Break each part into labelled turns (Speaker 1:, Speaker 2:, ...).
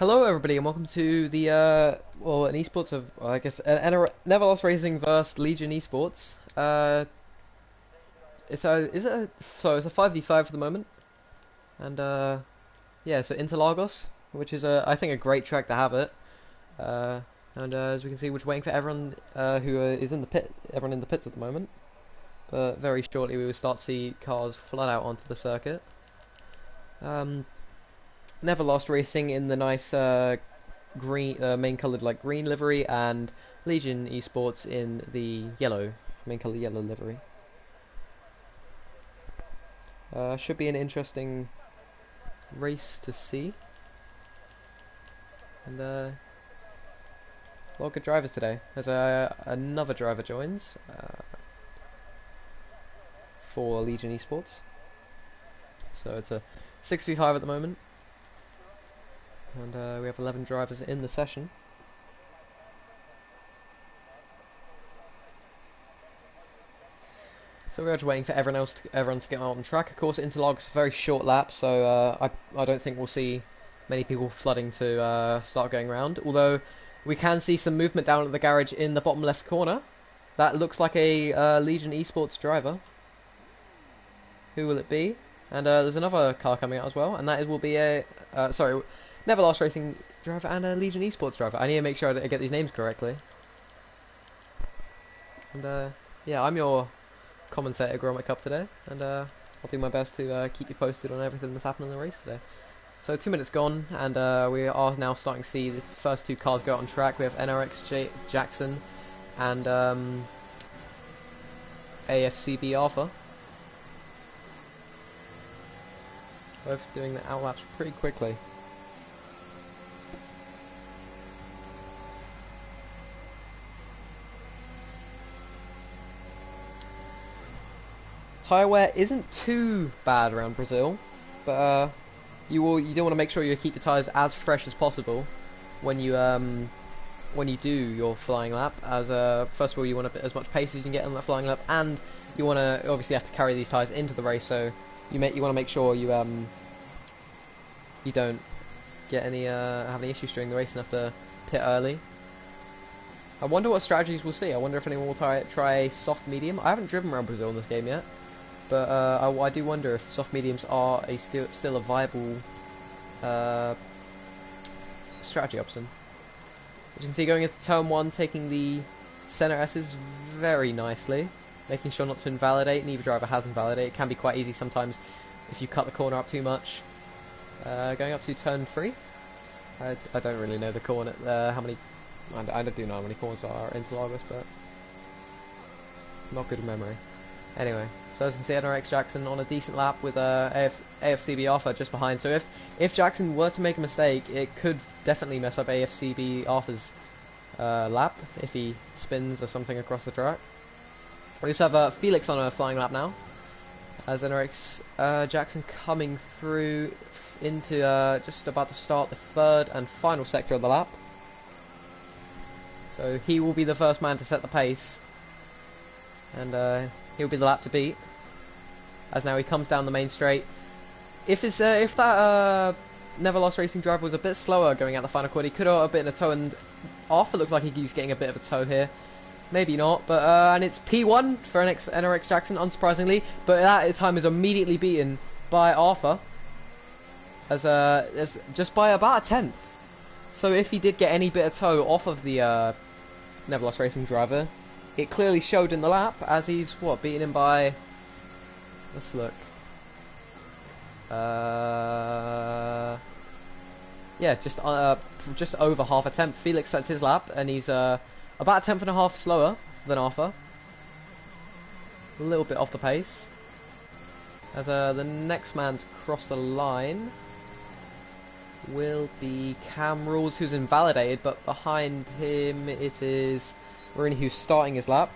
Speaker 1: Hello everybody and welcome to the an esports of I guess neverlastracing versus Legion Esports. It's a 5v5 for the moment, and yeah, so Interlagos, which is I think a great track to have it. And as we can see, we're just waiting for everyone is in the pit, everyone in the pits at the moment. But very shortly we will start to see cars flood out onto the circuit. Neverlastracing in the nice green, main coloured like green livery, and Legion Esports in the yellow, main colour yellow livery. Should be an interesting race to see, and a lot of good drivers today. As another driver joins for Legion Esports, so it's a 6v5 at the moment. And we have 11 drivers in the session. So we're just waiting for everyone to get out on track. Of course, Interlagos a very short lap, so I don't think we'll see many people flooding to start going round. Although we can see some movement down at the garage in the bottom left corner. That looks like a Legion Esports driver. Who will it be? And there's another car coming out as well, and will be a neverlastracing driver and a Legion Esports driver. I need to make sure I get these names correctly. And yeah, I'm your commentator, Gromit Cup, today, and I'll do my best to keep you posted on everything that's happening in the race today. So 2 minutes gone, and we are now starting to see the first two cars go out on track. We have NRX Jackson and AFCB Alpha. Both doing the outlaps pretty quickly. Tyre wear isn't too bad around Brazil, but you do want to make sure you keep your tyres as fresh as possible when you do your flying lap. As first of all, you want as much pace as you can get on that flying lap, and you want to obviously have to carry these tyres into the race. So you want to make sure you don't get have any issues during the race and have to pit early. I wonder what strategies we'll see. I wonder if anyone will try a soft medium. I haven't driven around Brazil in this game yet. But I do wonder if soft mediums are still a viable strategy option. As you can see, going into turn 1, taking the center S's very nicely, making sure not to invalidate. Neither driver has invalidated. It can be quite easy sometimes if you cut the corner up too much. Going up to turn 3. I don't really know the corner. How many? I do know how many corners are in Interlagos, but not good memory. Anyway, so as you can see, NRX Jackson on a decent lap with AFCB Alpha just behind. So if Jackson were to make a mistake, it could definitely mess up AFCB Alpha's lap if he spins or something across the track. We also have Felix on a flying lap now, as NRX Jackson coming through into just about to start the third and final sector of the lap. So he will be the first man to set the pace, and he'll be the lap to beat, as now he comes down the main straight. If that neverlastracing driver was a bit slower going out the final quarter, he could have a bit in a toe, and Arthur looks like he's getting a bit of a toe here. Maybe not, but and it's P1 for NRX Jackson, unsurprisingly, but that time is immediately beaten by Arthur, as just by about a tenth. So if he did get any bit of toe off of the neverlastracing driver, it clearly showed in the lap, as he's beating him by, let's look, yeah, just over half a tenth. Felix sets his lap, and he's about a tenth and a half slower than Arthur, a little bit off the pace, as the next man to cross the line will be Cam Rules, who's invalidated, but behind him it is Rooney, who's starting his lap,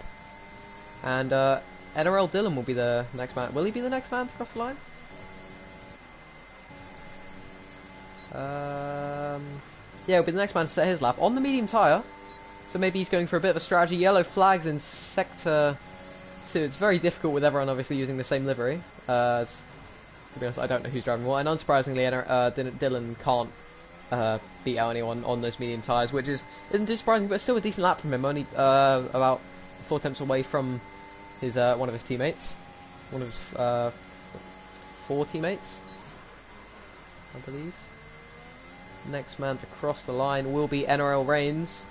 Speaker 1: and NRL Dillon will be the next man. Will he be the next man to cross the line? Yeah, he'll be the next man to set his lap on the medium tyre, so maybe he's going for a bit of a strategy. Yellow flags in sector 2. It's very difficult with everyone obviously using the same livery. To be honest, I don't know who's driving what, and unsurprisingly, Dillon can't beat out anyone on those medium tyres, which isn't too surprising, but still a decent lap from him. Only about 4 tenths away from his one of his teammates, one of his 4 teammates, I believe. Next man to cross the line will be NRL Reigns.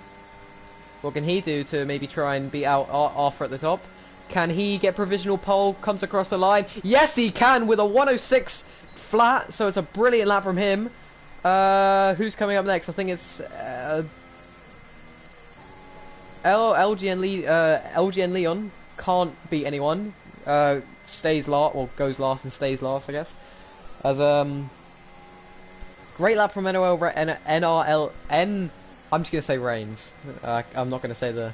Speaker 1: What can he do to maybe try and beat out Arthur at the top? Can he get provisional pole? Comes across the line. Yes, he can with a 106 flat. So it's a brilliant lap from him. Who's coming up next? I think it's LGN Leon. Can't beat anyone. Stays last, or goes last and stays last, I guess. As great lap from NRLN. I'm just gonna say Reigns. I'm not gonna say the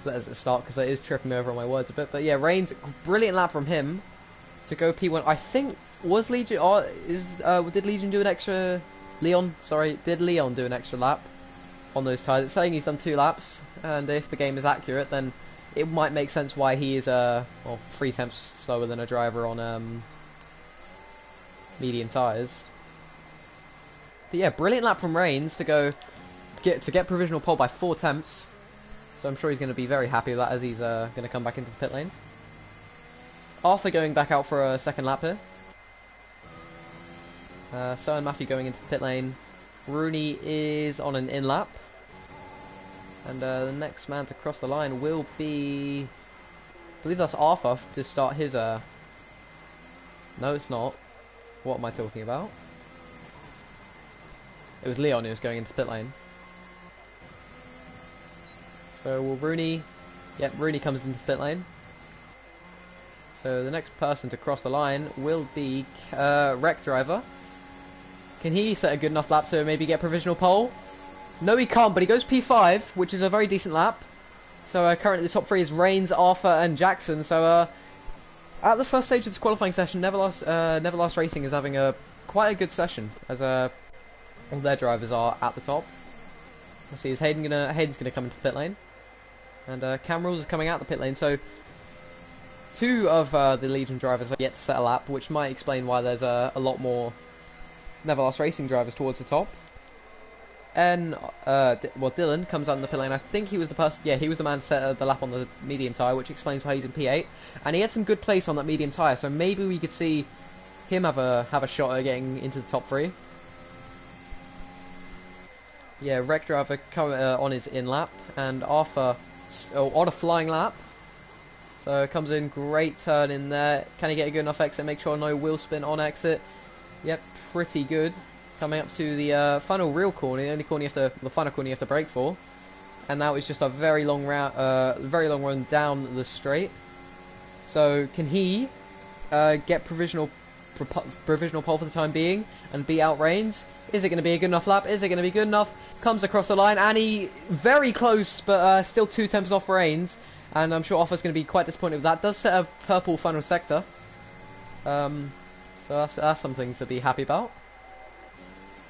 Speaker 1: letters at the start because it is tripping me over on my words a bit. But yeah, Reigns, brilliant lap from him to go P1. I think was Legion did Legion do an extra? Did Leon do an extra lap on those tyres? It's saying he's done 2 laps, and if the game is accurate, then it might make sense why he is 3 tenths slower than a driver on medium tyres. But yeah, brilliant lap from Reigns to get provisional pole by 4 tenths. So I'm sure he's going to be very happy with that as he's going to come back into the pit lane. Arthur going back out for a second lap here. So and Matthew going into the pit lane. Rooney is on an in lap. And the next man to cross the line will be, I believe that's Arthur to start his no, it's not. What am I talking about? It was Leon who was going into the pit lane. So will Rooney... Yep, Rooney comes into the pit lane. So the next person to cross the line will be Wreck Driver. Can he set a good enough lap to maybe get provisional pole? No, he can't, but he goes P5, which is a very decent lap. So currently the top 3 is Reigns, Arthur and Jackson. So at the first stage of this qualifying session, neverlastracing is having quite a good session, as all their drivers are at the top. Let's see, is Hayden's gonna come into the pit lane, and Cam Rules is coming out the pit lane. So 2 of the Legion drivers are yet to set a lap, which might explain why there's a lot more neverlastracing drivers towards the top. And Dylan comes out in the pit lane. I think he was the person. Yeah, he was the man to set the lap on the medium tyre, which explains why he's in P8. And he had some good place on that medium tyre, so maybe we could see him have a shot at getting into the top 3. Yeah, Wreck Driver on his in lap, and Arthur on a flying lap. So comes in, great turn in there. Can he get a good enough exit? Make sure no wheel spin on exit. Yep, pretty good. Coming up to the final real corner, the final corner you have to brake for. And now it's just a very long run down the straight. So can he get provisional pole for the time being and beat out Reigns? Is it going to be a good enough lap? Is it going to be good enough? Comes across the line, and he very close, but still 2 tenths off Reigns. And I'm sure Arthur's going to be quite disappointed with that. Does set a purple final sector. So that's something to be happy about.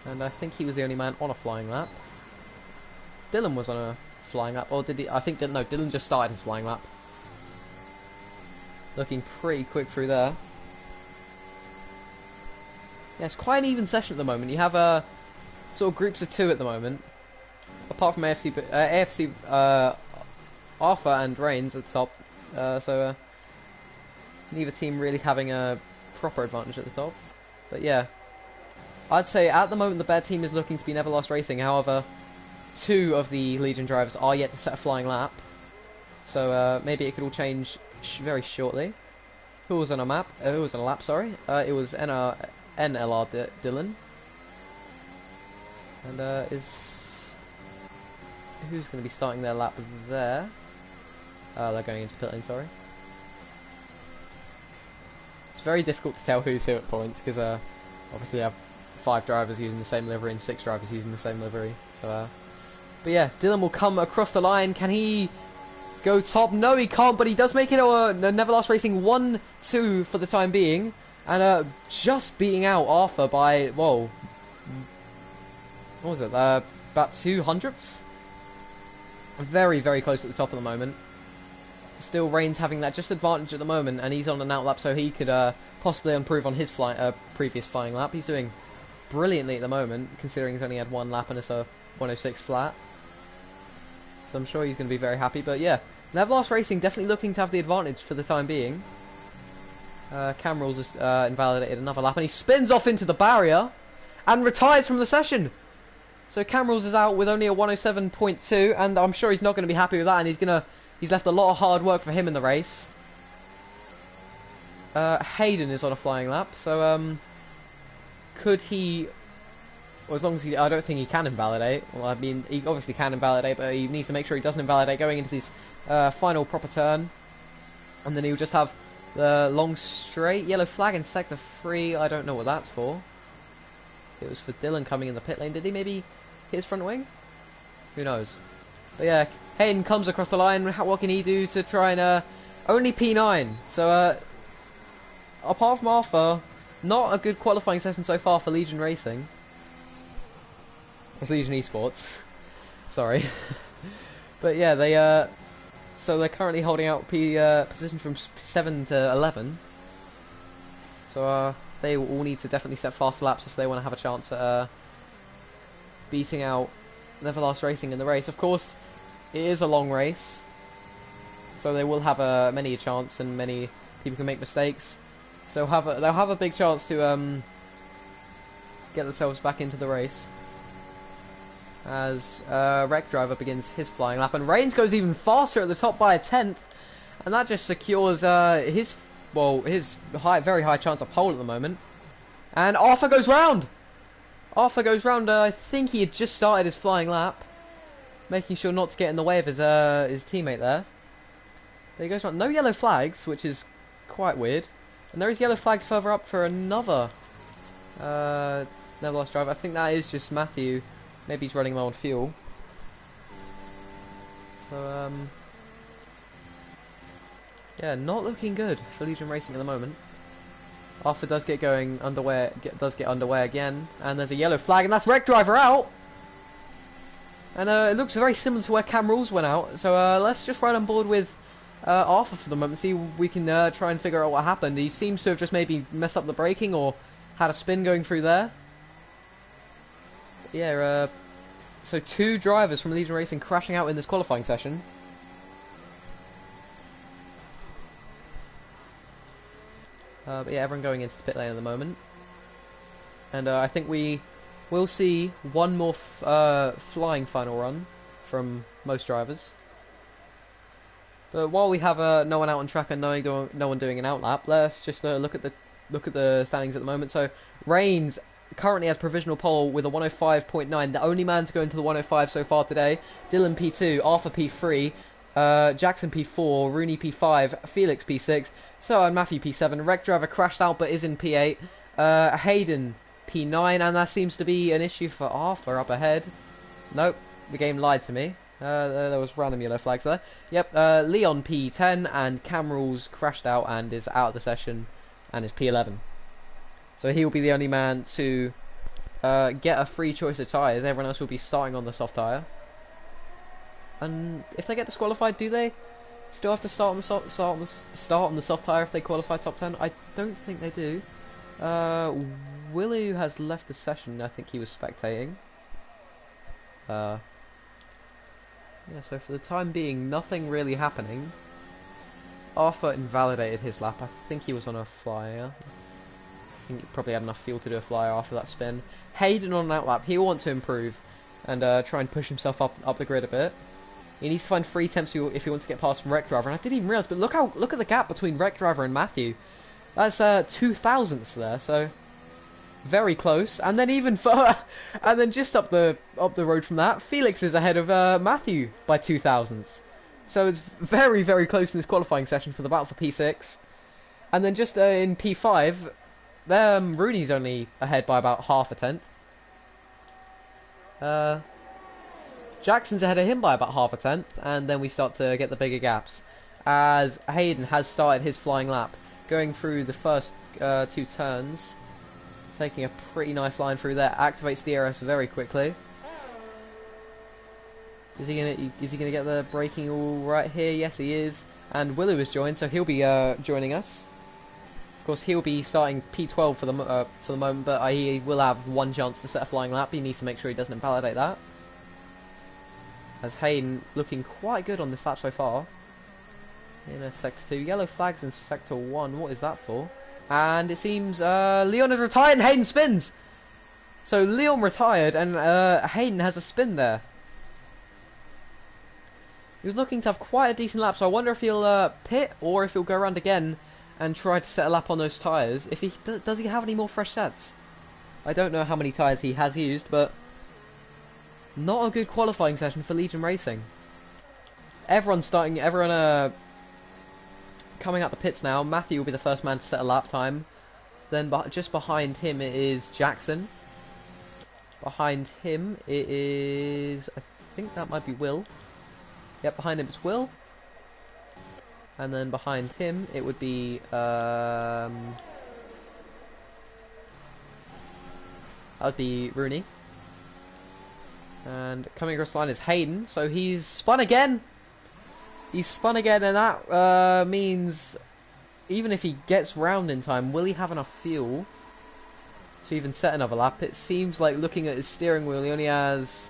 Speaker 1: And I think he was the only man on a flying lap. Dylan was on a flying lap, or did he? I think no, Dylan just started his flying lap. Looking pretty quick through there. Yeah, it's quite an even session at the moment. You have sort of groups of 2 at the moment, apart from AFC Arthur and Reigns at the top. So neither team really having a proper advantage at the top. But yeah, I'd say at the moment the better team is looking to be Neverlastracing. However, 2 of the Legion drivers are yet to set a flying lap, so maybe it could all change very shortly. Who was on a map? Who was on a lap? Sorry, it was NLR Dylan. And who's going to be starting their lap there? They're going into pit lane. Sorry. It's very difficult to tell who's who at points because obviously they have 5 drivers using the same livery and 6 drivers using the same livery. So, but yeah, Dylan will come across the line. Can he go top? No, he can't. But he does make it a Neverlastracing 1-2 for the time being, and just beating out Arthur by what was it? About 200ths. Very, very close at the top at the moment. Still, Reigns having that just advantage at the moment, and he's on an outlap, so he could possibly improve on his previous flying lap. He's doing brilliantly at the moment, considering he's only had one lap and it's a 106 flat. So I'm sure he's going to be very happy. But yeah, neverlastracing definitely looking to have the advantage for the time being. Cam Rules has invalidated another lap, and he spins off into the barrier and retires from the session. So Cam Rules is out with only a 107.2, and I'm sure he's not going to be happy with that, and he's left a lot of hard work for him in the race. Hayden is on a flying lap, so could he, well, as long as I don't think he can invalidate. Well, I mean, he obviously can invalidate, but he needs to make sure he doesn't invalidate going into this final proper turn. And then he'll just have the long straight yellow flag in sector 3. I don't know what that's for. It was for Dylan coming in the pit lane. Did he maybe hit his front wing? Who knows? But yeah, Hayden comes across the line. What can he do to try and only P9? So apart from Arthur, not a good qualifying session so far for Legion Racing. It's Legion Esports. Sorry. But yeah, so they're currently holding out position from 7 to 11. So they all need to definitely set faster laps if they want to have a chance at beating out neverlastracing in the race. Of course, it is a long race, so they will have many a chance, and many people can make mistakes. So they'll have a big chance to get themselves back into the race. As Wreck Driver begins his flying lap, and Reigns goes even faster at the top by a 10th, and that just secures his very high chance of pole at the moment. And Arthur goes round. I think he had just started his flying lap, making sure not to get in the way of his teammate there. There he goes round. No yellow flags, which is quite weird. And there is yellow flags further up for another neverlast driver. I think that is just Matthew. Maybe he's running low on fuel. So, yeah, not looking good for Legion Racing at the moment. Arthur does get underway again, and there's a yellow flag, and that's Wreck Driver out. And it looks very similar to where Cam Rules went out. So let's just ride on board with Arthur for the moment, see if we can try and figure out what happened. He seems to have just maybe messed up the braking or had a spin going through there. Yeah, so 2 drivers from Legion Racing crashing out in this qualifying session. But yeah, everyone going into the pit lane at the moment. And I think we will see one more flying final run from most drivers. But while we have no one out on track and no one doing an outlap, let's just look at the standings at the moment. So Reigns currently has provisional pole with a 105.9, the only man to go into the 105 so far today. Dylan P2, Arthur P3, Jackson P4, Rooney P5, Felix P6, so and Matthew P7. Wreck Driver crashed out but is in P8. Hayden P9, and that seems to be an issue for Arthur up ahead. Nope, the game lied to me. There was random yellow flags there. Yep, Leon P10, and Cam Rules crashed out and is out of the session and is P11. So he will be the only man to get a free choice of tyres. Everyone else will be starting on the soft tyre. And if they get disqualified, do they still have to start on the soft tyre if they qualify top 10? I don't think they do. Willu has left the session. I think he was spectating. Yeah, so for the time being, nothing really happening. Arthur invalidated his lap. I think he was on a flyer. I think he probably had enough fuel to do a flyer after that spin. Hayden on an outlap. He'll want to improve and try and push himself up the grid a bit. He needs to find 3 attempts if he wants to get past Wreck Driver. And I didn't even realise, but look at the gap between Wreck Driver and Matthew. That's 2 thousandths there, so very close. And then even further, and then just up the road from that, Felix is ahead of Matthew by 2 thousandths. So it's very, very close in this qualifying session for the battle for P6. And then just in P5, Rooney's only ahead by about half a tenth. Jackson's ahead of him by about half a tenth, and then we start to get the bigger gaps as Hayden has started his flying lap, going through the first 2 turns, taking a pretty nice line through there. Activates DRS very quickly. Is he gonna get the braking all right here? Yes, he is. And Willu has joined, so he'll be joining us. course, he'll be starting P12 for the moment, but he will have one chance to set a flying lap. He needs to make sure he doesn't invalidate that. As Hayden looking quite good on this lap so far. In Sector 2. Yellow flags in Sector 1. What is that for? And it seems Leon is retired and Hayden spins! So Leon retired and Hayden has a spin there. He was looking to have quite a decent lap, so I wonder if he'll pit or if he'll go around again and try to set a lap on those tyres. If he does he have any more fresh sets? I don't know how many tyres he has used, but not a good qualifying session for Legion Racing. Everyone coming out the pits now. Matthew will be the first man to set a lap time. Then just behind him it is Jackson. Behind him it is, I think that might be Will. Yep, behind him it's Will. And then behind him it would be that would be Rooney. And coming across the line is Hayden. So he's spun again. He's spun again, and that means even if he gets round in time, will he have enough fuel to even set another lap? It seems like looking at his steering wheel, he only has,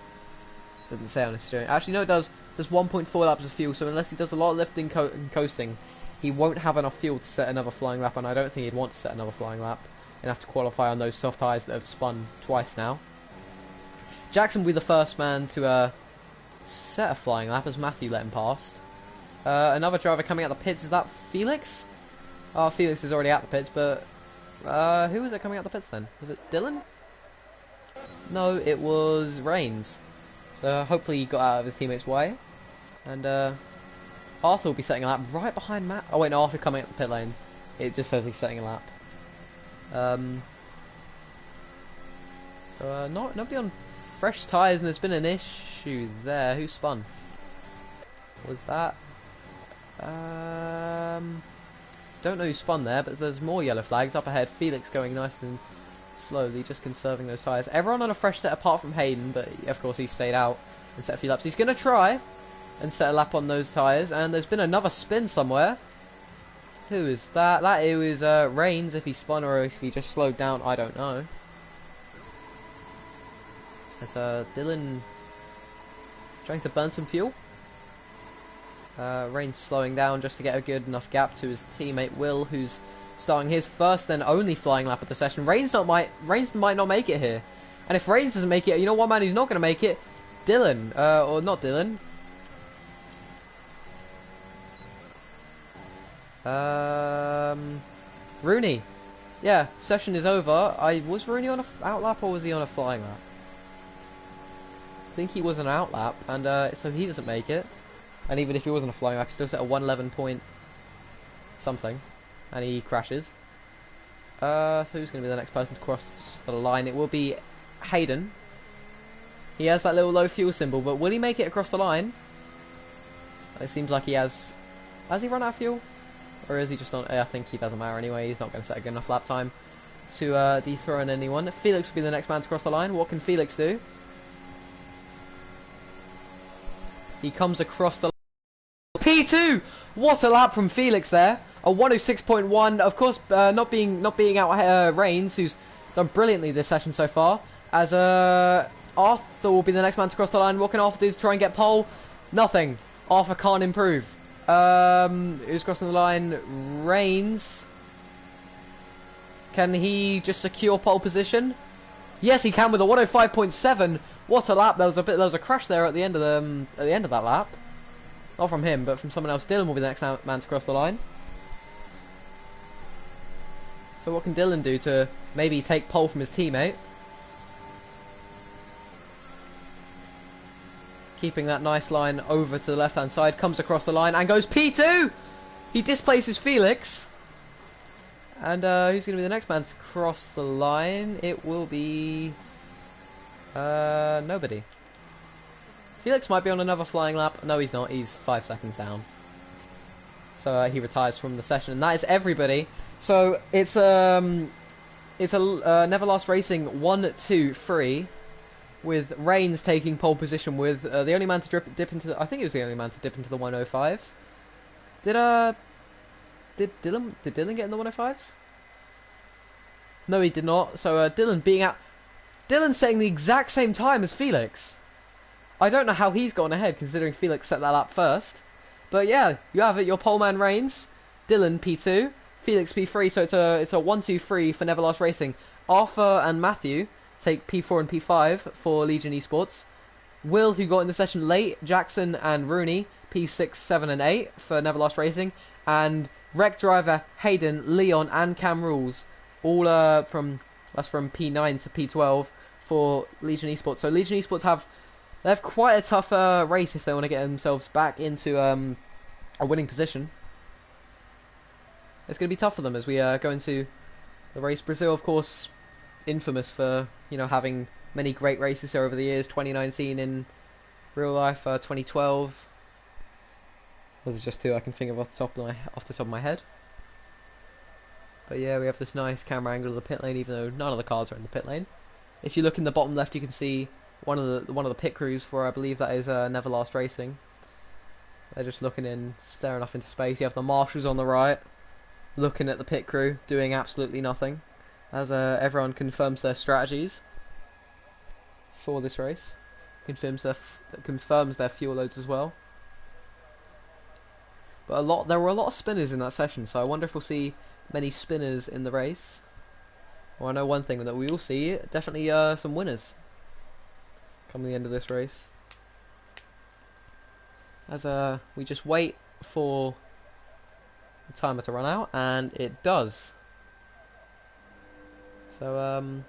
Speaker 1: doesn't say on his steering. Actually, no, it does. It says 1.4 laps of fuel. So unless he does a lot of lifting and coasting, he won't have enough fuel to set another flying lap. And I don't think he'd want to set another flying lap and have to qualify on those soft tyres that have spun twice now. Jackson will be the first man to set a flying lap as Matthew let him past. Another driver coming out the pits, is that Felix? Oh, Felix is already at the pits, but who was it coming out the pits then? Was it Dylan? No, it was Reigns. So hopefully he got out of his teammate's way. And Arthur will be setting a lap right behind Matt. Oh wait, no, Arthur coming up the pit lane. It just says he's setting a lap. So nobody on fresh tyres, and there's been an issue there. Who spun? Was that? Don't know who spun there, but there's more yellow flags up ahead. Felix going nice and slowly, just conserving those tyres. Everyone on a fresh set apart from Hayden, but of course he stayed out and set a few laps. He's going to try and set a lap on those tyres, and there's been another spin somewhere. Who is that? It was Reigns, if he spun or if he just slowed down, I don't know. As Dylan trying to burn some fuel. Reigns slowing down just to get a good enough gap to his teammate Will, who's starting his first and only flying lap of the session. Reigns might not make it here, and if Reigns doesn't make it, you know one man who's not going to make it? Dylan, or not Dylan. Rooney. Yeah, session is over. Was Rooney on a out lap or was he on a flying lap? I think he was an out lap, and so he doesn't make it. And even if he wasn't a flying lap, he still set a 111 point something, and he crashes. So who's going to be the next person to cross the line? It will be Hayden. He has that little low fuel symbol, but will he make it across the line? It seems like he has. Has he run out of fuel? Or is he just on? I think he doesn't matter anyway. He's not going to set a good enough lap time to dethrone anyone. Felix will be the next man to cross the line. What can Felix do? He comes across the line. P2! What a lap from Felix there. A 106.1. Of course, not being out Reigns, who's done brilliantly this session so far. As Arthur will be the next man to cross the line. What can Arthur do to try and get pole? Nothing. Arthur can't improve. Who's crossing the line? Reigns. Can he just secure pole position? Yes, he can with a 105.7. What a lap! There was a crash there at the end of that lap. Not from him, but from someone else. Dylan will be the next man to cross the line. So what can Dylan do to maybe take pole from his teammate? Keeping that nice line over to the left-hand side, comes across the line and goes P2! He displaces Felix. And who's going to be the next man to cross the line? It will be nobody. Felix might be on another flying lap. No, he's not. He's 5 seconds down. So he retires from the session, and that is everybody. So it's a neverlastracing 1, 2, 3, with Reigns taking pole position with the only man to dip into. I think he was the only man to dip into the 105s. Did Dylan get in the 105s? No, he did not. So Dylan being out. Dylan setting the exact same time as Felix. I don't know how he's gone ahead considering Felix set that lap first. But yeah, you have it. Your poleman reigns. Dylan P2, Felix P3. So it's a 1-2-3 for Neverlast Arthur and Matthew take P4 and P5 for Legion Esports. Will, who got in the session late, Jackson and Rooney P6, 7 and 8 for Neverlast Racing, and Wreck Driver, Hayden, Leon and Cam Rules all from P9 to P12 for Legion Esports. So Legion Esports they have quite a tough race if they want to get themselves back into a winning position. It's going to be tough for them as we go into the race. Brazil, of course, infamous for having many great races here over the years. 2019 in real life, 2012. Those are just two I can think of off the top of my head. But yeah, we have this nice camera angle of the pit lane, even though none of the cars are in the pit lane. If you look in the bottom left, you can see one of the pit crews for, I believe that is Neverlast Racing. They're just looking in, staring off into space. You have the marshals on the right, looking at the pit crew, doing absolutely nothing, as everyone confirms their strategies for this race. Confirms their fuel loads as well. But there were a lot of spinners in that session, so I wonder if we'll see many spinners in the race. Well, I know one thing that we will see, definitely some winners come the end of this race. As we just wait for the timer to run out, and it does. So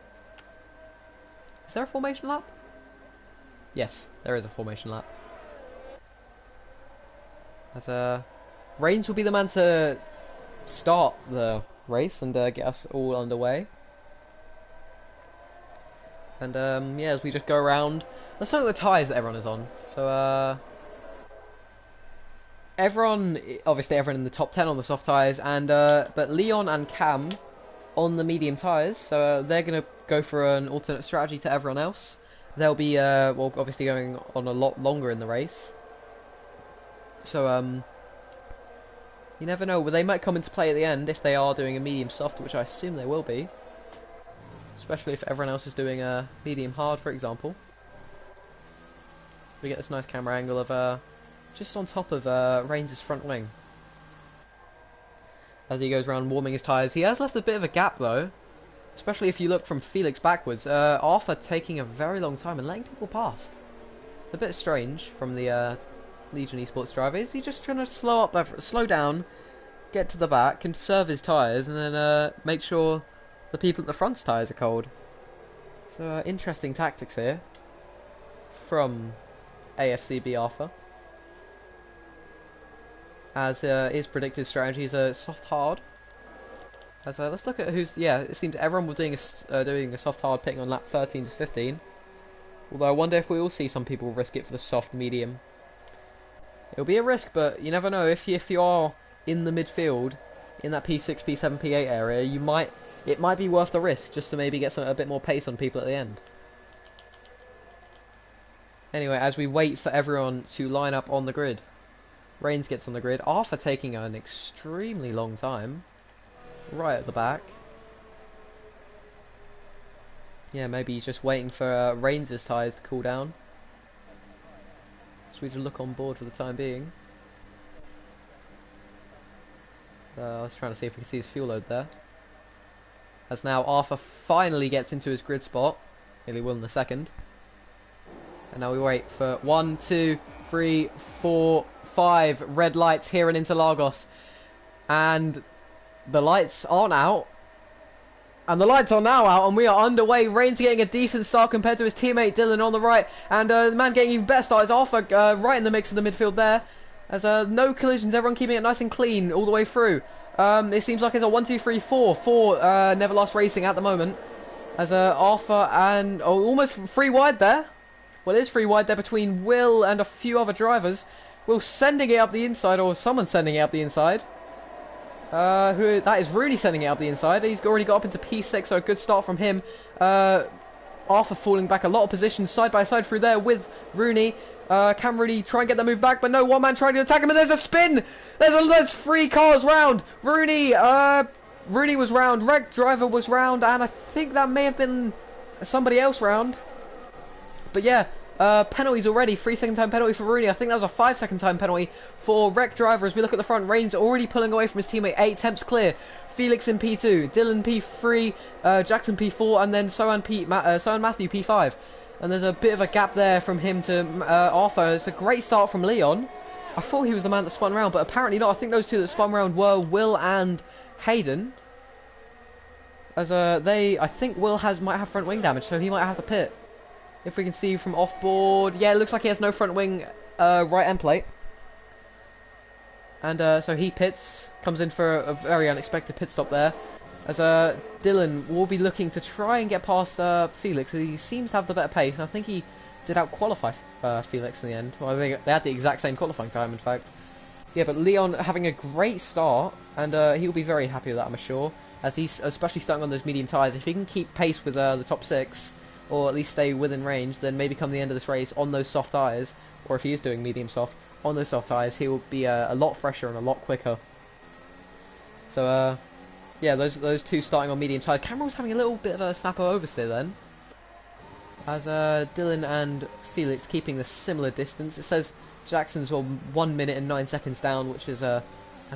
Speaker 1: is there a formation lap? Yes, there is a formation lap. As Reigns will be the man to start the race and get us all underway. And yeah, as we just go around, let's look at the tyres that everyone is on. So obviously everyone in the top 10 on the soft tyres, and but Leon and Cam on the medium tyres. So they're gonna go for an alternate strategy to everyone else. They'll be well, obviously going on a lot longer in the race. So you never know. Well, they might come into play at the end if they are doing a medium soft, which I assume they will be. Especially if everyone else is doing a medium hard, for example. We get this nice camera angle of just on top of Reigns' front wing. As he goes around warming his tyres. He has left a bit of a gap though. Especially if you look from Felix backwards. Arthur taking a very long time and letting people past. It's a bit strange from the Legion Esports driver. Is he just trying to slow down, get to the back, conserve his tyres, and then make sure the people at the front's tyres are cold? So interesting tactics here from AFCB Arthur. As his predicted strategy is a soft hard. As let's look at who's it seems everyone was doing a soft hard pitting on lap 13 to 15. Although I wonder if we will see some people risk it for the soft medium. It'll be a risk, but you never know. If you are in the midfield, in that P6, P7, P8 area, it might be worth the risk just to maybe get a bit more pace on people at the end. Anyway, as we wait for everyone to line up on the grid, Reigns gets on the grid. Arthur taking an extremely long time, right at the back. Yeah, maybe he's just waiting for Reigns' tyres to cool down. So we just look on board for the time being. I was trying to see if we can see his fuel load there. As now Arthur finally gets into his grid spot. Nearly will in a second. And now we wait for 1, 2, 3, 4, 5 red lights here in Interlagos. And the lights aren't out. And the lights are now out, and we are underway. Reigns getting a decent start compared to his teammate Dylan on the right. And the man getting even better start is Arthur right in the mix of the midfield there. As no collisions, everyone keeping it nice and clean all the way through. It seems like it's a 1, 2, 3, 4 for Neverlast Racing at the moment. As Arthur and almost free wide there. Well, it is free wide there between Will and a few other drivers. Will sending it up the inside, or someone sending it up the inside. That is Rooney sending it up the inside. He's already got up into P6, so a good start from him. Arthur falling back a lot of positions side by side through there with Rooney. Can Rooney try and get that move back, but no, one man trying to attack him, and there's a spin! There's 3 cars round! Rooney Rooney was round, Reg Driver was round, and I think that may have been somebody else round. But yeah, penalties already. 3-second time penalty for Rooney. I think that was a 5-second time penalty for Wreck Driver. As we look at the front, Reigns already pulling away from his teammate. 8 attempts clear. Felix in P2, Dylan P3, Jackson P4, and then Sohan Matthew P5. And there's a bit of a gap there from him to Arthur. It's a great start from Leon. I thought he was the man that spun around, but apparently not. I think those two that spun around were Will and Hayden. As I think Will might have front wing damage, so he might have to pit. If we can see from off board, yeah, it looks like he has no front wing right end plate. And so he pits, comes in for a very unexpected pit stop there. As Dylan will be looking to try and get past Felix. He seems to have the better pace, and I think he did out-qualify Felix in the end. Well, they had the exact same qualifying time, in fact. Yeah, but Leon having a great start, and he'll be very happy with that, I'm sure. As he's especially starting on those medium tyres. If he can keep pace with the top 6, or at least stay within range, then maybe come the end of this race on those soft tyres, or if he is doing medium soft, on those soft tyres, he will be a lot fresher and a lot quicker. So, yeah, those two starting on medium tyres. Cameron's having a little bit of a snapper oversteer then. As Dylan and Felix keeping the similar distance. It says Jackson's 1 minute and 9 seconds down, which is, as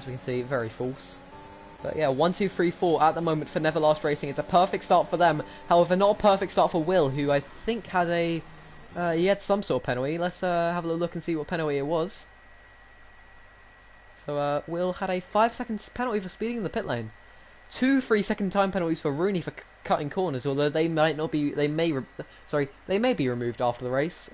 Speaker 1: we can see, very false. But yeah, 1, 2, 3, 4 at the moment for neverlastracing. It's a perfect start for them. However, not a perfect start for Will, who I think had he had some sort of penalty. Let's have a little look and see what penalty it was. So Will had a 5-second penalty for speeding in the pit lane. 2 3-second time penalties for Rooney for cutting corners, although they might not be. They may be removed after the race.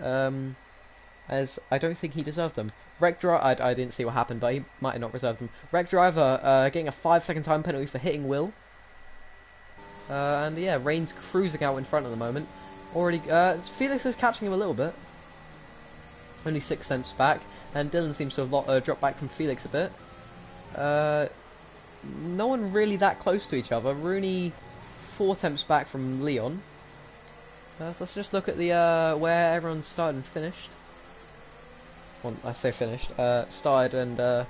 Speaker 1: As I don't think he deserved them. Wreck Driver, I didn't see what happened, but he might have not reserved them. Wreck Driver getting a 5-second time penalty for hitting Will. And yeah, Reigns cruising out in front at the moment. Already, Felix is catching him a little bit. Only 6 tenths back, and Dylan seems to have dropped back from Felix a bit. No one really that close to each other. Rooney 4 tenths back from Leon. So let's just look at the where everyone started and finished. Well, I say finished. Started and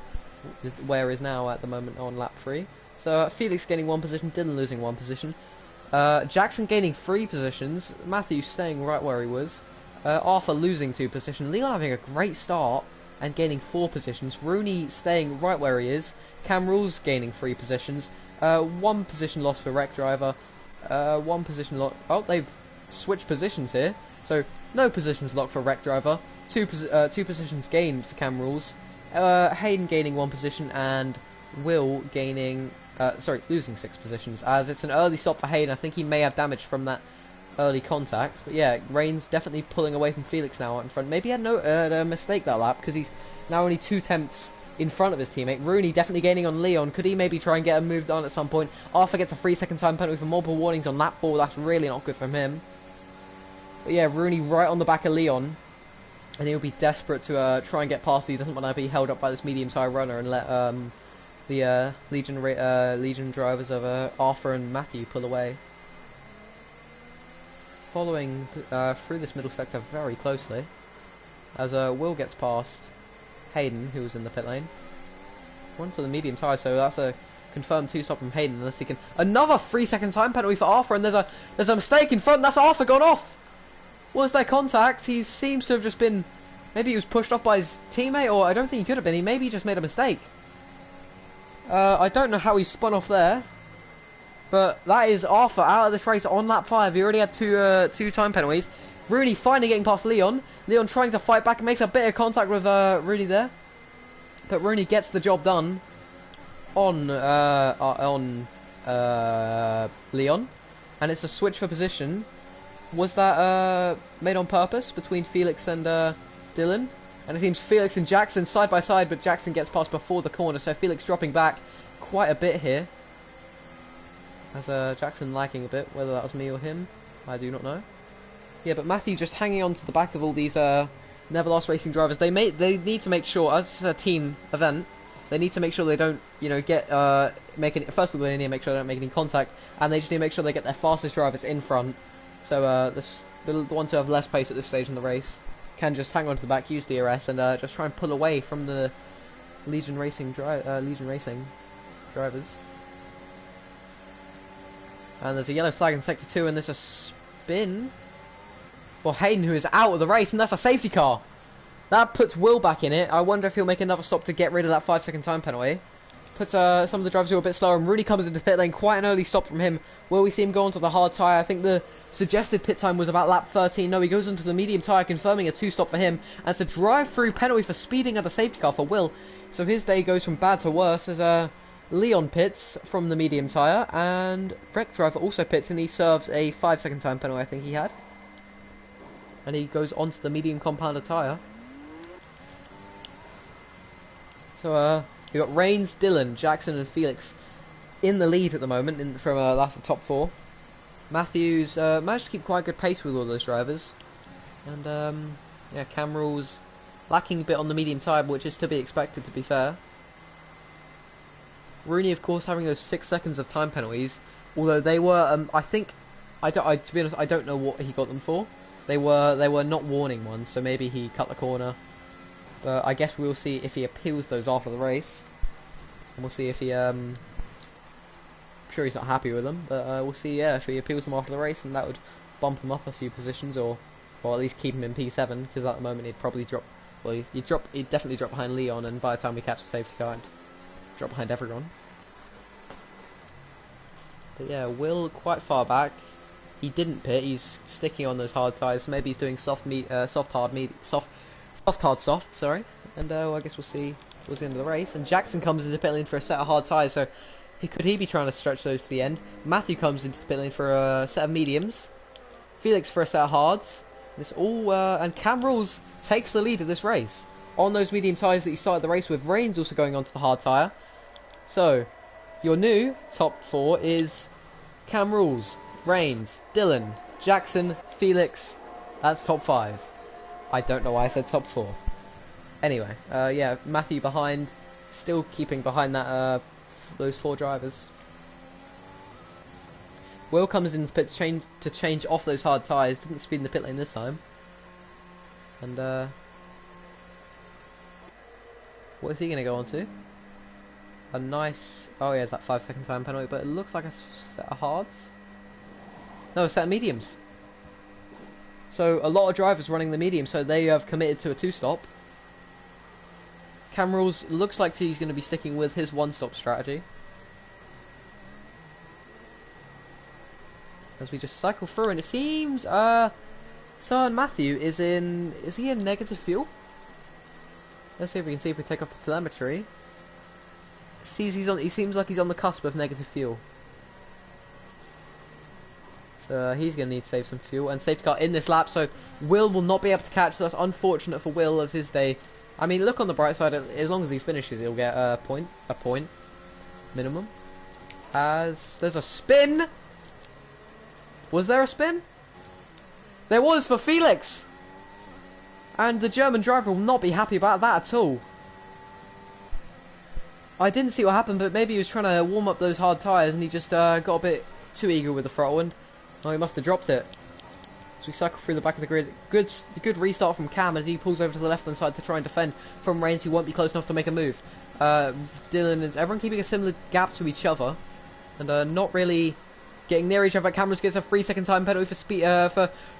Speaker 1: where is now at the moment on lap 3. So Felix gaining 1 position, Dylan losing 1 position. Jackson gaining 3 positions. Matthew staying right where he was. Arthur losing 2 positions. Leon having a great start and gaining 4 positions. Rooney staying right where he is. Cam Rules gaining 3 positions. 1 position lost for Wreck Driver. 1 position lost. Oh, they've switched positions here. So no positions locked for Wreck Driver. 2 positions gained for Cam Rules. Hayden gaining 1 position and Will gaining. Losing 6 positions. As it's an early stop for Hayden. I think he may have damage from that early contact. But yeah, Reigns definitely pulling away from Felix now out in front. Maybe he had a mistake that lap because he's now only 2 tenths in front of his teammate. Rooney definitely gaining on Leon. Could he maybe try and get a move done at some point? Arthur gets a 3-second time penalty for multiple warnings on lap 4. That's really not good from him. But yeah, Rooney right on the back of Leon. And he'll be desperate to try and get past. He doesn't want to be held up by this medium tyre runner and let the Legion drivers of Arthur and Matthew pull away. Following through this middle sector very closely. As Will gets past Hayden, who was in the pit lane. One to the medium tyre, so that's a confirmed 2-stop from Hayden, unless he can. Another 3-second time penalty for Arthur, and there's a mistake in front. That's Arthur gone off. Was there contact? He seems to have just been. Maybe he was pushed off by his teammate, or I don't think he could have been. He maybe just made a mistake. I don't know how he spun off there, but that is Arthur out of this race on lap 5. He already had two time penalties. Rooney finally getting past Leon. Leon trying to fight back and makes a bit of contact with Rooney there, but Rooney gets the job done on Leon, and it's a switch for position. Was that made on purpose between Felix and Dylan? And it seems Felix and Jackson side by side, but Jackson gets past before the corner, so Felix dropping back quite a bit here. As Jackson lagging a bit, whether that was me or him, I do not know. Yeah, but Matthew just hanging on to the back of all these neverlastracing drivers. They need to make sure, as it's a team event, they need to make sure they don't, first of all, they need to make sure they don't make any contact, and they just need to make sure they get their fastest drivers in front. So the ones who have less pace at this stage in the race can just hang on to the back, use DRS, and just try and pull away from the Legion Racing drivers. And there's a yellow flag in Sector 2, and there's a spin for Hayden, who is out of the race, and that's a safety car. That puts Will back in it. I wonder if he'll make another stop to get rid of that 5-second time penalty. Puts some of the drivers who are a bit slower, and Rooney comes into pit lane. Quite an early stop from him. Will we see him go onto the hard tyre? I think the suggested pit time was about lap 13. No, he goes onto the medium tyre, confirming a 2-stop for him. And it's a drive-through penalty for speeding at the safety car for Will. So his day goes from bad to worse as Leon pits from the medium tyre. And Wreck Driver also pits, and he serves a 5-second time penalty, I think he had. And he goes onto the medium compounder tyre. So, we've got Reigns, Dylan, Jackson and Felix in the lead at the moment from that's the top 4. Matthews managed to keep quite a good pace with all those drivers. And, yeah, Cam Rules lacking a bit on the medium tyre, which is to be expected, to be fair. Rooney, of course, having those 6 seconds of time penalties, although they were, I think, to be honest, I don't know what he got them for. They were not warning ones, so maybe he cut the corner. But I guess we'll see if he appeals those after the race. And we'll see if he, I'm sure he's not happy with them, but we'll see, yeah, if he appeals them after the race, and that would bump him up a few positions, or at least keep him in P7, because at the moment he'd probably drop, well, he'd definitely drop behind Leon, and by the time we catch the safety car, he'd drop behind everyone. But yeah, Will quite far back. He didn't pit, he's sticking on those hard tyres, so maybe he's doing soft, hard, sorry. And well, I guess we'll see towards the end of the race. And Jackson comes into pit lane for a set of hard tyres, so could he be trying to stretch those to the end? Matthew comes into the pit lane for a set of mediums. Felix for a set of hards. This all and Cam Rules takes the lead of this race on those medium tyres that he started the race with. Reigns also going onto the hard tyre. So your new top 4 is Cam Rules, Reigns, Dylan, Jackson, Felix. That's top 5. I don't know why I said top 4. Anyway, yeah, Matthew behind, still keeping behind that those 4 drivers. Will comes in the pit to change off those hard tyres. Didn't speed in the pit lane this time. And what is he going to go on to? A nice, oh yeah, it's that 5-second time penalty, but it looks like a set of hards. No, a set of mediums. So a lot of drivers running the medium, so they have committed to a 2-stop. Cam Rules looks like he's going to be sticking with his 1-stop strategy. As we just cycle through, and it seems Sir Matthew is he in negative fuel? Let's see if we can see if we take off the telemetry. He seems like he's on the cusp of negative fuel. So he's going to need to save some fuel, and safety car in this lap, so Will not be able to catch. So that's unfortunate for Will, as his day. I mean, look on the bright side, as long as he finishes, he'll get a point minimum. As there's a spin. Was there a spin? There was for Felix, and the German driver will not be happy about that at all. I didn't see what happened, but maybe he was trying to warm up those hard tyres, and he just got a bit too eager with the throttle, and oh, he must have dropped it. So we cycle through the back of the grid. Good restart from Cam as he pulls over to the left-hand side to try and defend from Reigns, who won't be close enough to make a move. Dylan and everyone keeping a similar gap to each other, and not really getting near each other. Cameras gets a 3-second time penalty for speed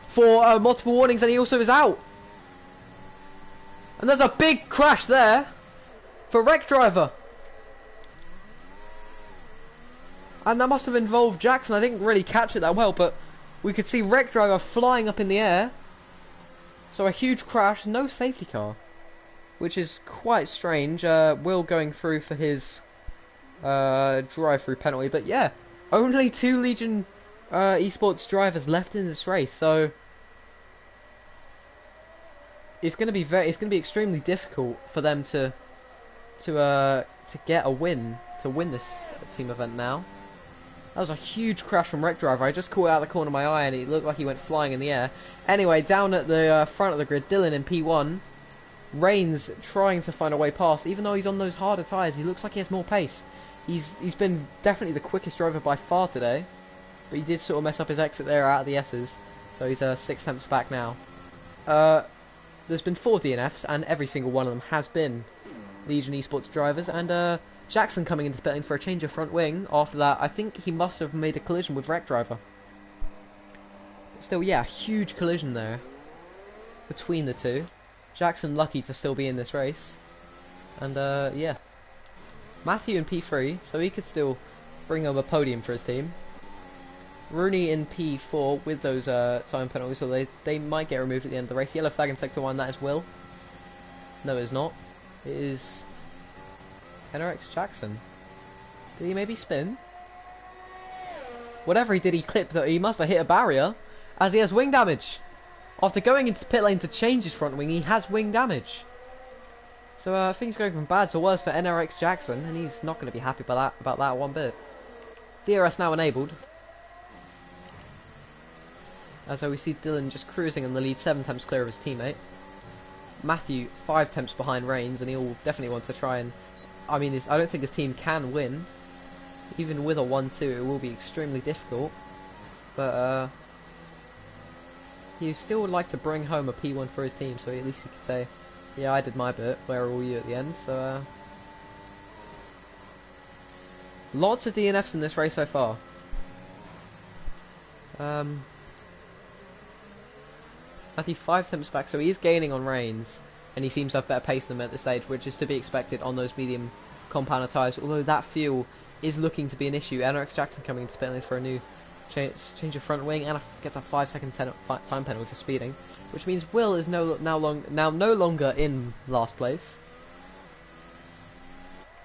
Speaker 1: for multiple warnings, and he also is out. And there's a big crash there for Wreck Driver. And that must have involved Jackson. I didn't really catch it that well, but we could see Wreck Driver flying up in the air. So a huge crash, no safety car, which is quite strange. Will going through for his drive-through penalty, but yeah, only 2 Legion Esports drivers left in this race, so it's going to be extremely difficult for them to get a win, to win this team event now. That was a huge crash from Wreck Driver. I just caught it out of the corner of my eye, and it looked like he went flying in the air. Anyway, down at the front of the grid, Dylan in P1. Reigns trying to find a way past. Even though he's on those harder tyres, he looks like he has more pace. He's been definitely the quickest driver by far today. But he did sort of mess up his exit there out of the S's. So he's 6 tenths back now. There's been 4 DNFs, and every single one of them has been Legion Esports drivers. And Jackson coming into the pit lane for a change of front wing. After that, I think he must have made a collision with Wreck Driver. Still, yeah, huge collision there between the two. Jackson lucky to still be in this race. And, yeah. Matthew in P3, so he could still bring home a podium for his team. Rooney in P4 with those time penalties, so they might get removed at the end of the race. Yellow flag in Sector 1, that is Will. No, it's not. It is NRX Jackson. Did he maybe spin? Whatever he did, he clipped. He must have hit a barrier, as he has wing damage. After going into the pit lane to change his front wing, he has wing damage. So things going from bad to worse for NRX Jackson, and he's not going to be happy about that one bit. DRS now enabled. As we see Dylan just cruising in the lead, 7 temps clear of his teammate. Matthew 5 temps behind Reigns, and he'll definitely want to try and... I mean, I don't think his team can win. Even with a 1-2, it will be extremely difficult. But he still would like to bring home a P1 for his team, so at least he could say, yeah, I did my bit, where are all you at the end? So lots of DNFs in this race so far. Matthew 5 temps back, so he is gaining on Reigns, and he seems to have better pace than him at this stage, which is to be expected on those medium compounder tyres, although that fuel is looking to be an issue. NRX Jackson coming into the pit lane for a new change of front wing, and gets a 5-second time penalty for speeding, which means Will is now no longer in last place,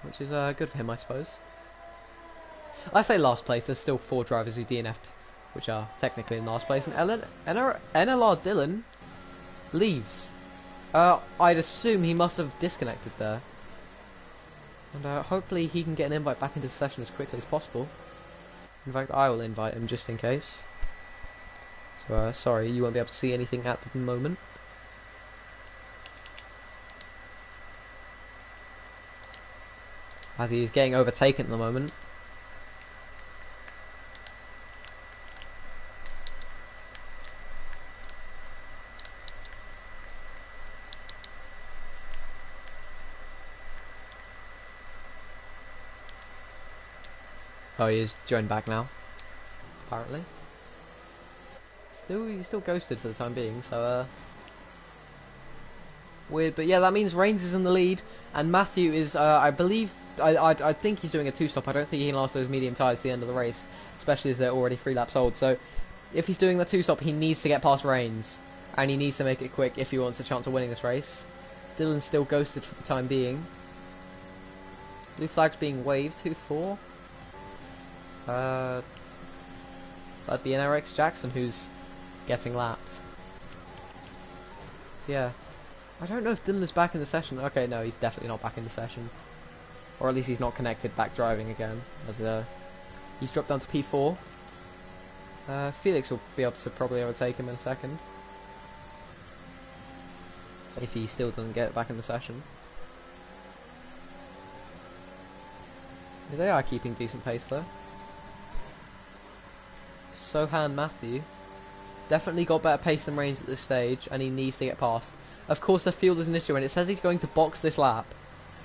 Speaker 1: which is good for him, I suppose. I say last place, there's still 4 drivers who DNF'd, which are technically in last place, and NLR Dylan leaves. I'd assume he must have disconnected there, and hopefully he can get an invite back into the session as quickly as possible. In fact, I will invite him just in case. So sorry, you won't be able to see anything at the moment. As he is getting overtaken at the moment. Oh, he is joined back now, apparently. He's still ghosted for the time being, so weird. But yeah, that means Reigns is in the lead, and Matthew is, I believe, I think he's doing a 2-stop. I don't think he can last those medium tyres to the end of the race, especially as they're already 3 laps old. So if he's doing the 2-stop, he needs to get past Reigns, and he needs to make it quick if he wants a chance of winning this race. Dylan's still ghosted for the time being. Blue flag's being waved. 2-4. That'd be NRX Jackson who's getting lapped. So yeah, I don't know if Dylan is back in the session. Okay, no, he's definitely not back in the session, or at least he's not connected back driving again. As he's dropped down to P4. Felix will be able to probably overtake him in a second if he still doesn't get back in the session. They are keeping decent pace though. Sohan Matthew definitely got better pace than Reigns at this stage, and he needs to get past. Of course, the field is an issue, and it says he's going to box this lap,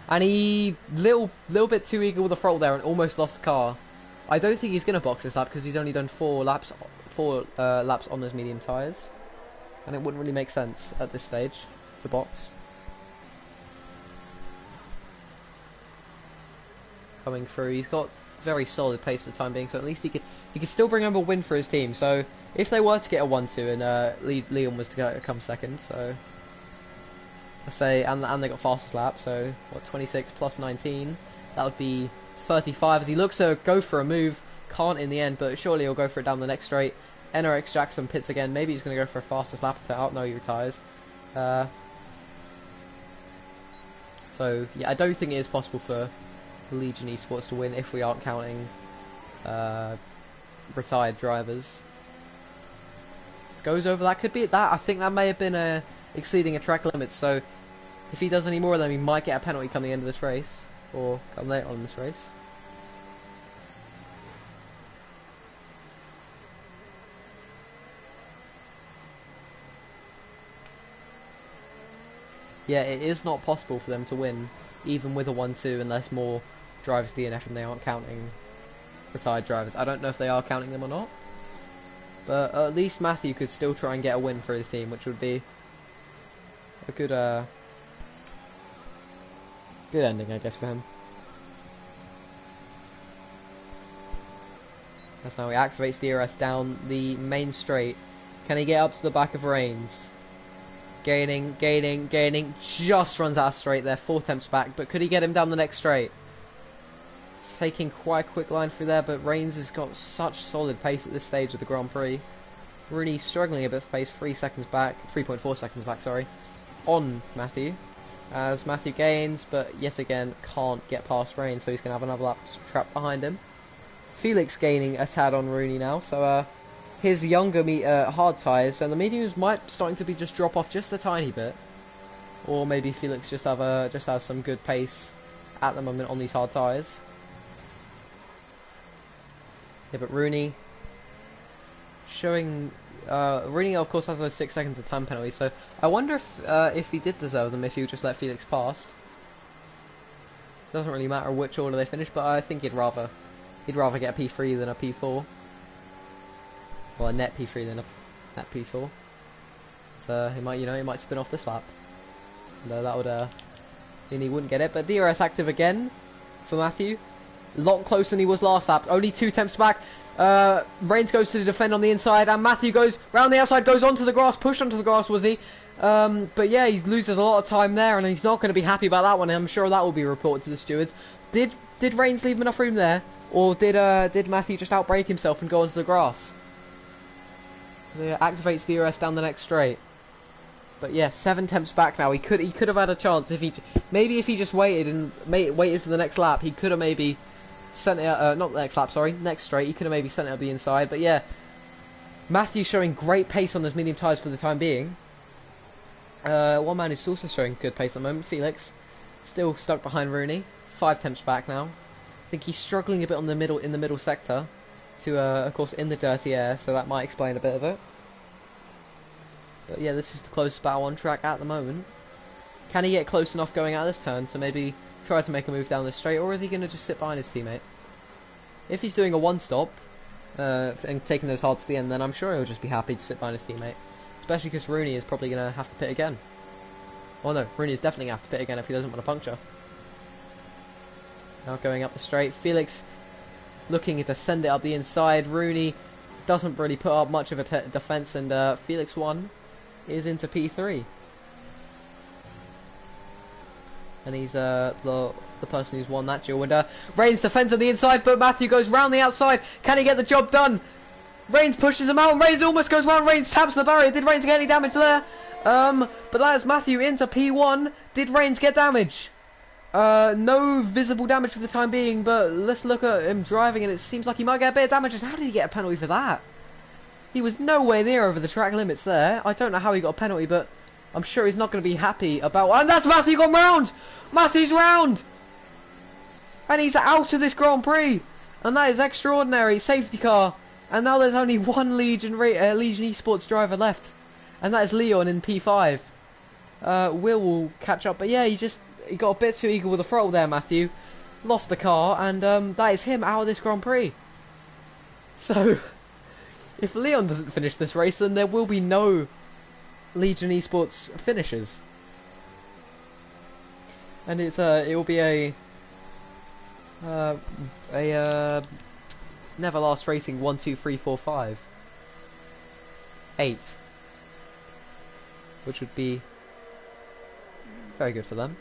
Speaker 1: and he little bit too eager with the throttle there and almost lost the car. I don't think he's going to box this lap because he's only done 4 laps on those medium tyres, and it wouldn't really make sense at this stage to box. Coming through, he's got very solid pace for the time being, so at least he could still bring home a win for his team. So if they were to get a 1-2 and Leon was to come second, so let's say, and they got fastest lap, so what, 26 plus 19, that would be 35. As he looks to go for a move, can't in the end, but surely he'll go for it down the next straight. NRX Jackson pits again. Maybe he's going to go for a fastest lap to out. No, he retires. So yeah, I don't think it is possible for Legion Esports to win if we aren't counting retired drivers. It goes over, that could be that. I think that may have been exceeding a track limit, so if he does any more of them, he might get a penalty come the end of this race, or come later on in this race. Yeah, it is not possible for them to win, even with a 1-2, unless more drivers DNF and they aren't counting retired drivers. I don't know if they are counting them or not, but at least Matthew could still try and get a win for his team, which would be a good good ending, I guess, for him. As now he activates DRS down the main straight. Can he get up to the back of Reigns? Gaining, just runs out of straight there, 4 attempts back, but could he get him down the next straight? Taking quite a quick line through there, but Reigns has got such solid pace at this stage of the Grand Prix. Really struggling a bit for pace, 3.4 seconds back, sorry, on Matthew. As Matthew gains, but yet again can't get past Reigns, so he's going to have another lap trapped behind him. Felix gaining a tad on Rooney now, so his younger hard tyres, and the mediums might starting to be just drop off just a tiny bit, or maybe Felix just has some good pace at the moment on these hard tyres. Yeah, but Rooney showing Rooney of course has those 6 seconds of time penalty, so I wonder if he did deserve them if he would just let Felix past. Doesn't really matter which order they finish, but I think he'd rather get a P3 than a P4. Well, a net P3 than a net P4. So he might spin off this lap. No, that would mean he wouldn't get it. But DRS active again for Matthew. A lot closer than he was last lap. Only 2 attempts back. Reigns goes to the defend on the inside, and Matthew goes round the outside, goes onto the grass, pushed onto the grass, was he? But yeah, he loses a lot of time there, and he's not going to be happy about that one. I'm sure that will be reported to the stewards. Did Reigns leave him enough room there, or did Matthew just outbrake himself and go onto the grass? Yeah, activates DRS down the next straight. But yeah, 7 attempts back now. He could have had a chance if he just waited for the next lap. He could have maybe sent it not the next lap, sorry, next straight. He could have maybe sent it up the inside. But yeah, Matthew showing great pace on those medium tyres for the time being. One man who's also showing good pace at the moment, Felix, still stuck behind Rooney. 5 attempts back now. I think he's struggling a bit in the middle sector, of course, in the dirty air, so that might explain a bit of it. But yeah, this is the closest battle on track at the moment. Can he get close enough going out of this turn to maybe try to make a move down this straight, or is he going to just sit behind his teammate? If he's doing a one-stop and taking those hards to the end, then I'm sure he'll just be happy to sit behind his teammate. Especially because Rooney is probably going to have to pit again. Oh no, Rooney is definitely going to have to pit again if he doesn't want to puncture. Now going up the straight, Felix looking to send it up the inside. Rooney doesn't really put up much of a defence, and Felix 1 is into P3. And he's the person who's won that duel. And Reigns defends on the inside, but Matthew goes round the outside. Can he get the job done? Reigns pushes him out, and Reigns almost goes round. Reigns taps the barrier. Did Reigns get any damage there? But that is Matthew into P1. Did Reigns get damage? No visible damage for the time being, but let's look at him driving, and it seems like he might get a bit of damage. How did he get a penalty for that? He was nowhere near over the track limits there. I don't know how he got a penalty, but I'm sure he's not going to be happy about... And that's Matthew gone round! Matthew's round! And he's out of this Grand Prix! And that is extraordinary. Safety car. And now there's only one Legion Esports driver left. And that is Leon in P5. Will catch up, but yeah, he got a bit too eager with the throttle there, Matthew. Lost the car, and that is him out of this Grand Prix. So, if Leon doesn't finish this race, then there will be no Legion Esports finishers. And it will be a neverlastracing 1, 2, 3, 4, 5, 8, which would be very good for them.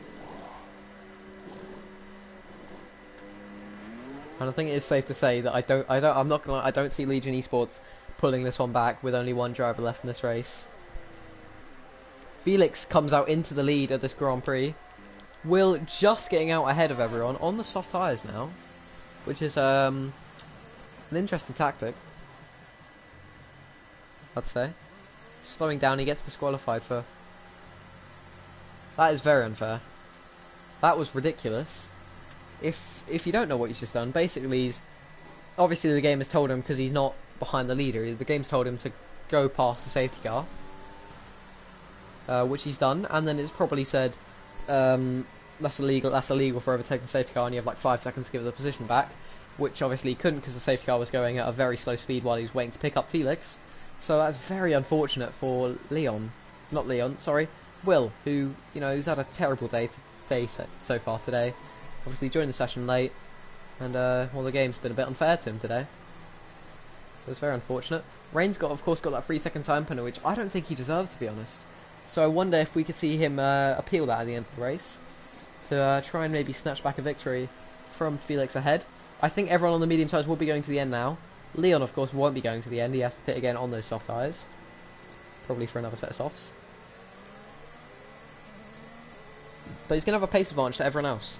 Speaker 1: And I think it is safe to say that I don't see Legion Esports pulling this one back with only one driver left in this race. Felix comes out into the lead of this Grand Prix. Will just getting out ahead of everyone on the soft tyres now, which is an interesting tactic, I'd say. Slowing down, he gets disqualified for... That is very unfair. That was ridiculous. If you don't know what he's just done, basically he's... Obviously the game has told him, because he's not behind the leader, the game's told him to go past the safety car. Which he's done, and then it's probably said, that's illegal. That's illegal for overtaking the safety car, and you have like 5 seconds to give the position back, which obviously he couldn't because the safety car was going at a very slow speed while he was waiting to pick up Felix. So that's very unfortunate for Will, who, you know, who's had a terrible day so far today. Obviously joined the session late, and well, the game's been a bit unfair to him today. So it's very unfortunate. Rain's of course got that 3-second time penalty, which I don't think he deserved, to be honest. So I wonder if we could see him appeal that at the end of the race to try and maybe snatch back a victory from Felix ahead. I think everyone on the medium tyres will be going to the end now. Leon, of course, won't be going to the end. He has to pit again on those soft tyres, probably for another set of softs. But he's going to have a pace advantage to everyone else.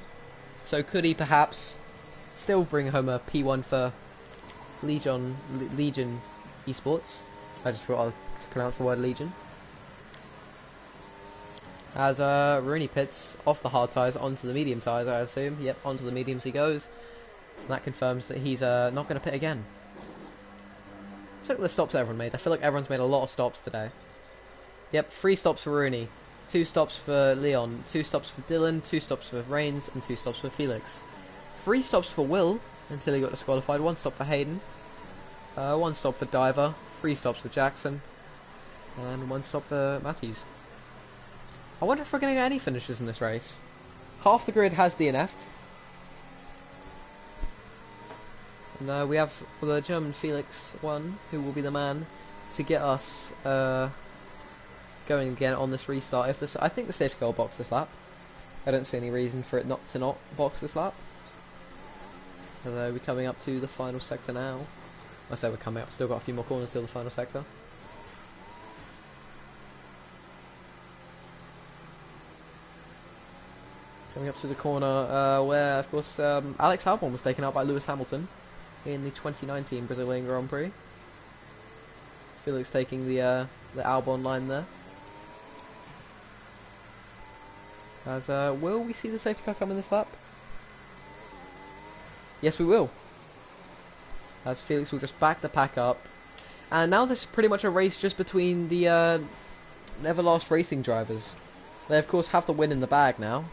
Speaker 1: So could he perhaps still bring home a P1 for Legion Esports? I just forgot to pronounce the word Legion. As Rooney pits off the hard tyres onto the medium tyres, I assume. Yep, onto the mediums he goes. And that confirms that he's not going to pit again. Let's look at the stops everyone made. I feel like everyone's made a lot of stops today. Yep, 3 stops for Rooney, 2 stops for Leon, 2 stops for Dylan, 2 stops for Reigns, and 2 stops for Felix. 3 stops for Will until he got disqualified. 1 stop for Hayden, 1 stop for Diver, 3 stops for Jackson, and 1 stop for Matthews. I wonder if we're going to get any finishes in this race. Half the grid has DNF'd. And we have the German Felix 1, who will be the man to get us going again on this restart. I think the safety car will box this lap. I don't see any reason for it not to box this lap. Although we're coming up to the final sector now. I say we're coming up, still got a few more corners till the final sector. Coming up to the corner where, of course, Alex Albon was taken out by Lewis Hamilton in the 2019 Brazilian Grand Prix. Felix taking the Albon line there. As will we see the safety car come in this lap? Yes, we will. As Felix will just back the pack up, and now this is pretty much a race just between the neverlastracing drivers. They of course have the win in the bag now,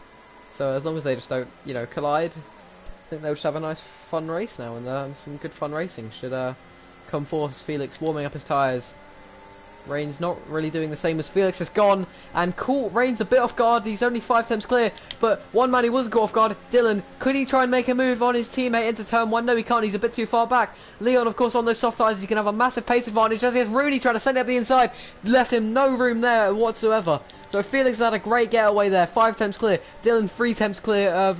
Speaker 1: so as long as they just don't, you know, collide, I think they'll just have a nice fun race now, and some good fun racing should come forth as Felix warming up his tyres. Reigns not really doing the same as Felix has gone and caught Reigns a bit off guard. He's only 5 attempts clear, but one man he wasn't caught off guard, Dylan. Could he try and make a move on his teammate into turn 1? No, he can't. He's a bit too far back. Leon, of course, on those soft tyres, he's going to have a massive pace advantage as he has Rooney trying to send it up the inside. Left him no room there whatsoever. So Felix had a great getaway there. 5 attempts clear. Dylan 3 attempts clear of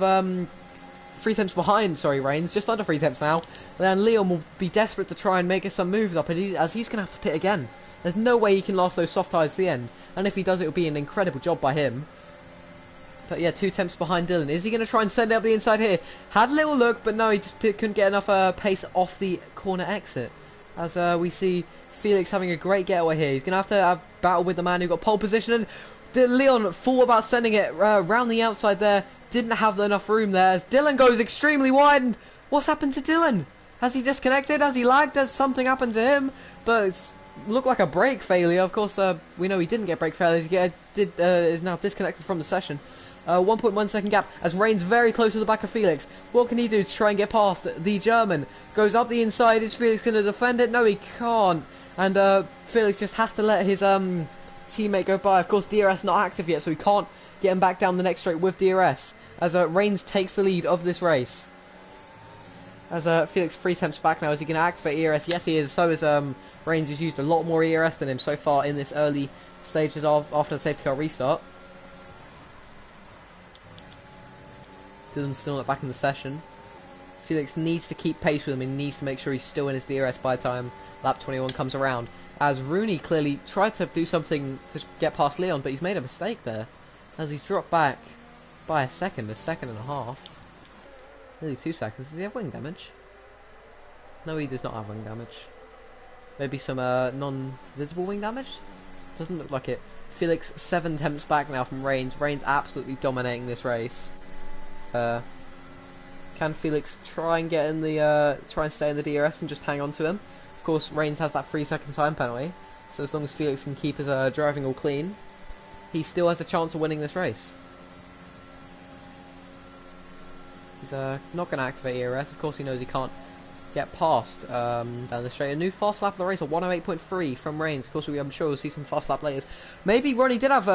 Speaker 1: 3 attempts behind, sorry, Reigns, just under 3 attempts now. Then Leon will be desperate to try and make some moves up, and as he's going to have to pit again. There's no way he can last those soft tyres to the end, and if he does, it will be an incredible job by him. But yeah, 2 attempts behind Dylan. Is he going to try and send it up the inside here? Had a little look, but no, he just couldn't get enough pace off the corner exit. As we see Felix having a great getaway here. He's going to have battle with the man who got pole position, and Leon thought about sending it round the outside there. Didn't have enough room there as Dylan goes extremely wide. And what's happened to Dylan? Has he disconnected? Has he lagged? Has something happened to him? But it's looked like a brake failure. Of course, we know he didn't get brake failure. He is now disconnected from the session. 1.1 second gap as Reigns very close to the back of Felix. What can he do to try and get past the German? Goes up the inside. Is Felix going to defend it? No, he can't. And Felix just has to let his teammate go by. Of course, DRS not active yet, so he can't get him back down the next straight with DRS. As Reigns takes the lead of this race. As Felix 3 attempts back now. Is he going to activate ERS? Yes, he is. So is Reigns, has used a lot more ERS than him so far in this early stages after the safety car restart. Dylan's still not back in the session. Felix needs to keep pace with him and needs to make sure he's still in his DRS by the time lap 21 comes around. As Rooney clearly tried to do something to get past Leon, but he's made a mistake there. As he's dropped back by a second and a half. Nearly 2 seconds. Does he have wing damage? No, he does not have wing damage. Maybe some non-visible wing damage? Doesn't look like it. Felix 7 attempts back now from Reigns. Reigns absolutely dominating this race. Can Felix try and get in the try and stay in the DRS and just hang on to him? Of course, Reigns has that 3-second time penalty, so as long as Felix can keep his driving all clean, he still has a chance of winning this race. He's not going to activate ERS. Of course, he knows he can't get past down the straight. A new fast lap of the race, a 108.3 from Reigns. Of course, I'm sure we'll see some fast lap laters. Maybe Rooney did have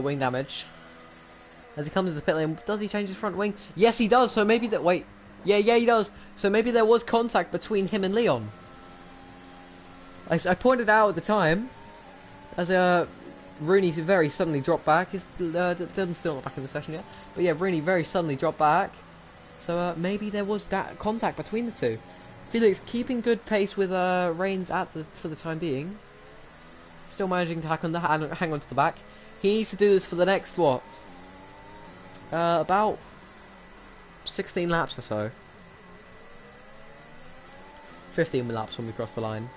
Speaker 1: wing damage. As he comes into the pit lane, does he change his front wing? Yes, he does. So maybe that. Wait, yeah, he does. So maybe there was contact between him and Leon. I pointed out at the time, as Rooney very suddenly dropped back. Dylan's still not back in the session yet, but yeah, Rooney very suddenly dropped back. So maybe there was that contact between the two. Felix keeping good pace with Reigns for the time being. Still managing to hang on to the back. He needs to do this for the next what? About 16 laps or so. 15 laps when we cross the line.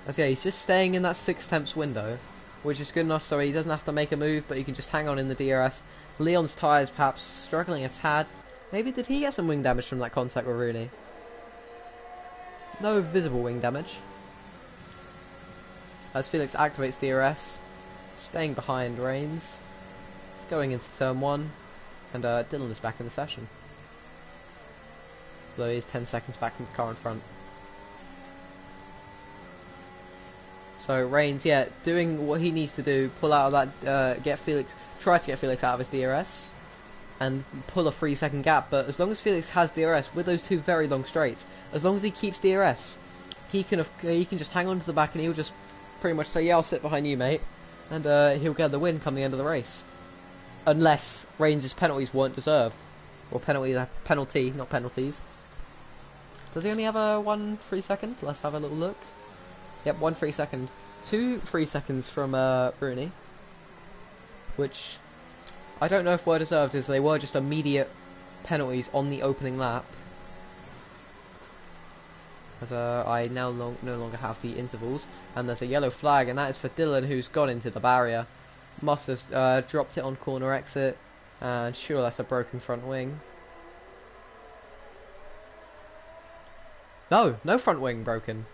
Speaker 1: As yeah, he's just staying in that 6/10 window, which is good enough so he doesn't have to make a move, but he can just hang on in the DRS. Leon's tyres perhaps struggling a tad. Maybe did he get some wing damage from that contact with Rooney? No visible wing damage. As Felix activates DRS, staying behind Reigns, going into turn 1, and Dylan is back in the session. Though he is 10 seconds back from the car in front. So Reigns, yeah, doing what he needs to do, pull out of that, try to get Felix out of his DRS, and pull a 3-second gap. But as long as Felix has DRS with those two very long straights, as long as he keeps DRS, he can just hang on to the back and he'll just pretty much say, yeah, I'll sit behind you, mate, and he'll get the win come the end of the race, unless Reigns' penalties weren't deserved, or penalty, not penalties. Does he only have a 1 3-second? Let's have a little look. Yep, 1 3-second. 2 3-seconds from Rooney, which I don't know if were deserved, as they were just immediate penalties on the opening lap. As I now no longer have the intervals, and there's a yellow flag, and that is for Dylan, who's gone into the barrier. Must have dropped it on corner exit, and sure, that's a broken front wing. No front wing broken.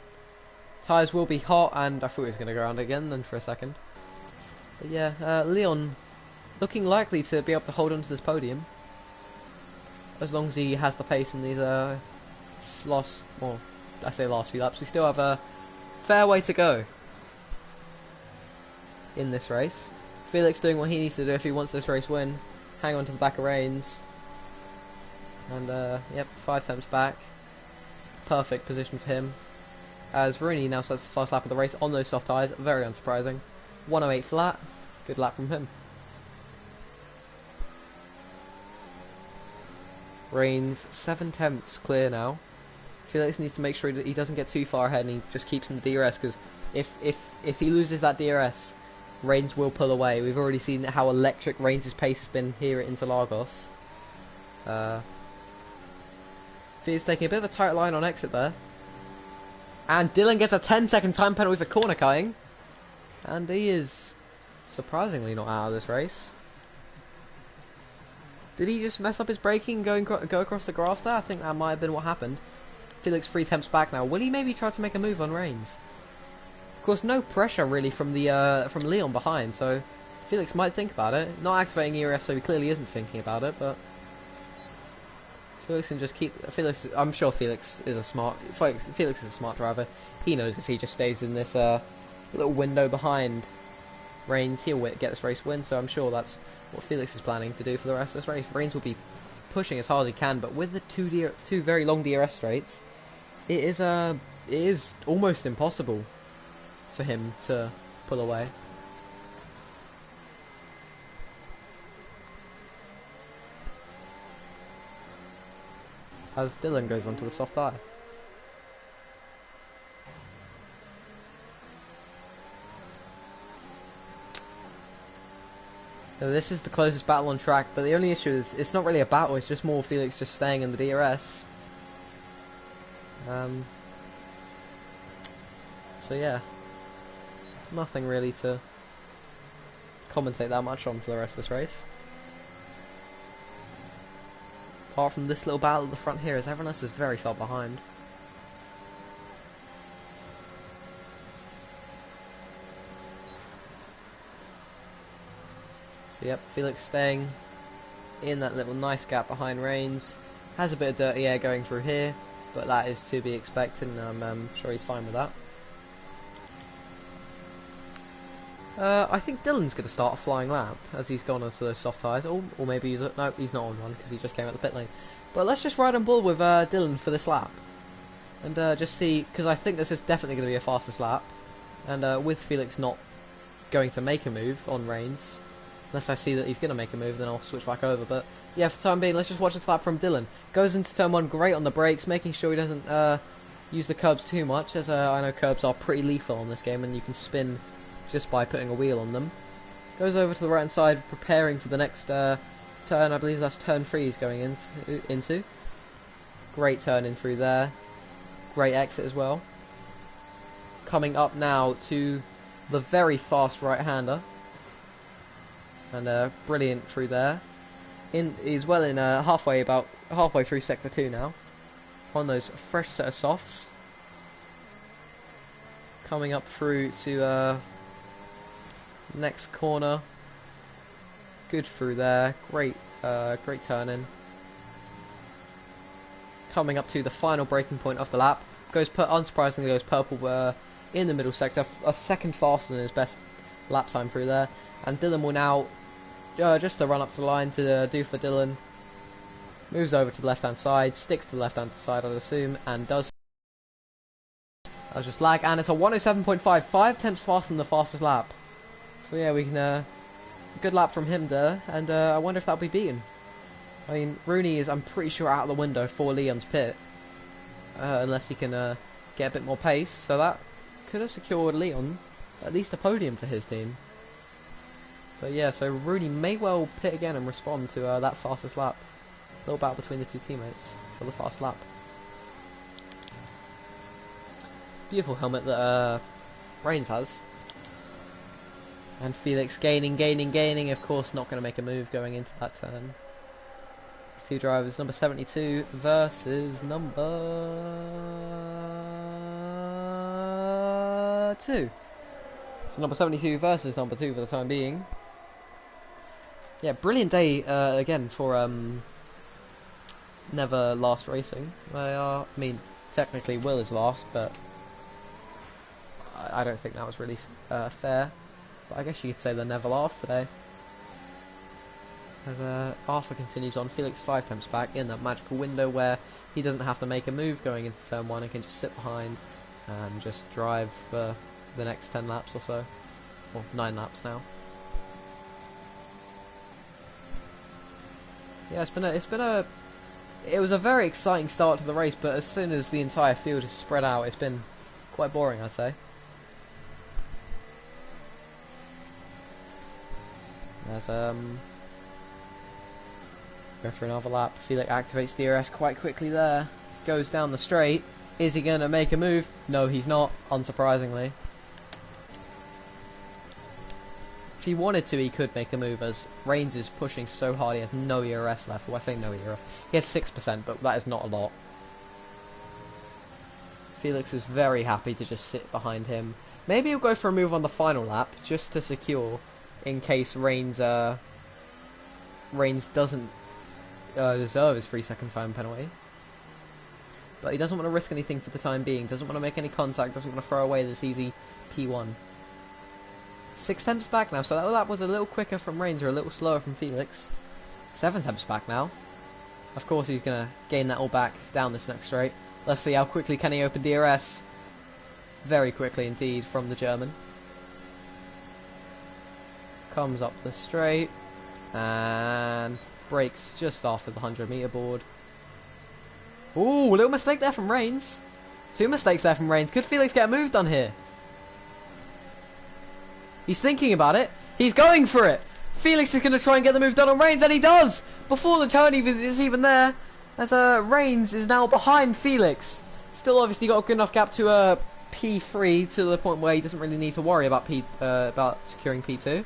Speaker 1: Tyres will be hot, and I thought he was going to go around again then for a second. But yeah, Leon looking likely to be able to hold on to this podium, as long as he has the pace in these last few laps. We still have a fair way to go in this race. Felix doing what he needs to do if he wants this race win. Hang on to the back of Reigns. And yep, 5 attempts back. Perfect position for him. As Rooney now starts the fast lap of the race on those soft tyres, very unsurprising. 108 flat, good lap from him. Reigns 7 attempts clear now. Felix needs to make sure that he doesn't get too far ahead and he just keeps in the DRS, because if he loses that DRS, Reigns will pull away. We've already seen how electric Reigns' pace has been here at Interlagos. Felix taking a bit of a tight line on exit there. And Dylan gets a 10-second time penalty for corner cutting. And he is surprisingly not out of this race. Did he just mess up his braking and go across the grass there? I think that might have been what happened. Felix 3 attempts back now. Will he maybe try to make a move on Reigns? Of course, no pressure really from Leon behind, so Felix might think about it. Not activating ERS, so he clearly isn't thinking about it, but Felix can just keep. I'm sure Felix is a smart driver. He knows if he just stays in this little window behind Reigns, he'll get this race win. So I'm sure that's what Felix is planning to do for the rest of this race. Reigns will be pushing as hard as he can, but with the two very long DRS straights, it is almost impossible for him to pull away. As Dylan goes onto the soft tyre. Now, this is the closest battle on track, but the only issue is it's not really a battle, it's just more Felix just staying in the DRS. So yeah, nothing really to commentate that much on for the rest of this race. Apart from this little battle at the front here, as everyone else is very far behind. So yep, Felix staying in that little nice gap behind Reigns. Has a bit of dirty air going through here, but that is to be expected, and I'm sure he's fine with that. I think Dylan's going to start a flying lap as he's gone onto those soft tyres, or maybe he's no, he's not on one because he just came out the pit lane. But let's just ride on board with Dylan for this lap, and just see, because I think this is definitely going to be a fastest lap, and with Felix not going to make a move on Reigns, unless I see that he's going to make a move, then I'll switch back over. But yeah, for the time being, let's just watch this lap from Dylan. Goes into turn 1, great on the brakes, making sure he doesn't use the curbs too much, as I know curbs are pretty lethal on this game, and you can spin just by putting a wheel on them. Goes over to the right hand side, preparing for the next turn. I believe that's turn 3 he's going into. Great turn in through there. Great exit as well. Coming up now to the very fast right-hander. And brilliant through there. He's well in about halfway through sector 2 now. On those fresh set of softs. Coming up through to next corner. Good through there. Great turn in. Coming up to the final breaking point of the lap. Unsurprisingly goes purple in the middle sector. A second faster than his best lap time through there. And Dylan will now, just to run up to the line to do for Dylan. Moves over to the left hand side. Sticks to the left hand side, I'd assume. And does. That was just lag. And it's a 107.5. 5 tenths faster than the fastest lap. So yeah, we can good lap from him there, and I wonder if that'll be beaten. I mean, Rooney is, I'm pretty sure, out of the window for Leon's pit, unless he can get a bit more pace. So that could have secured Leon at least a podium for his team. But yeah, so Rooney may well pit again and respond to that fastest lap. A little battle between the two teammates for the fast lap. Beautiful helmet that Reigns has. And Felix gaining, of course not going to make a move going into that turn. These two drivers, number 72 versus number 2. So number 72 versus number 2 for the time being. Yeah, brilliant day again for Never Last Racing. I mean, technically Will is last, but I don't think that was really fair. But I guess you could say they're never last today. As Arthur continues on, Felix 5 tenths back in that magical window where he doesn't have to make a move going into turn 1 and can just sit behind and just drive for the next 10 laps or so. Or 9 laps now. Yeah, it was a very exciting start to the race, but as soon as the entire field has spread out, it's been quite boring, I'd say. As go for another lap. Felix activates DRS quite quickly there. Goes down the straight. Is he going to make a move? No, he's not, unsurprisingly. If he wanted to, he could make a move, as Reigns is pushing so hard he has no ERS left. Well, I say no ERS. He has 6%, but that is not a lot. Felix is very happy to just sit behind him. Maybe he'll go for a move on the final lap, just to secure, in case Reigns doesn't deserve his 3-second time penalty. But he doesn't want to risk anything for the time being. Doesn't want to make any contact. Doesn't want to throw away this easy P1. 6 tenths back now, so that was a little quicker from Reigns, or a little slower from Felix. 7 tenths back now. Of course he's going to gain that all back down this next straight. Let's see how quickly can he open DRS. Very quickly indeed from the German. Comes up the straight and brakes just after the 100-meter board. Ooh, a little mistake there from Reigns. 2 mistakes there from Reigns. Could Felix get a move done here? He's thinking about it. He's going for it. Felix is going to try and get the move done on Reigns, and he does! Before the turn is even there, as Reigns is now behind Felix. Still obviously got a good enough gap to P3, to the point where he doesn't really need to worry about about securing P2.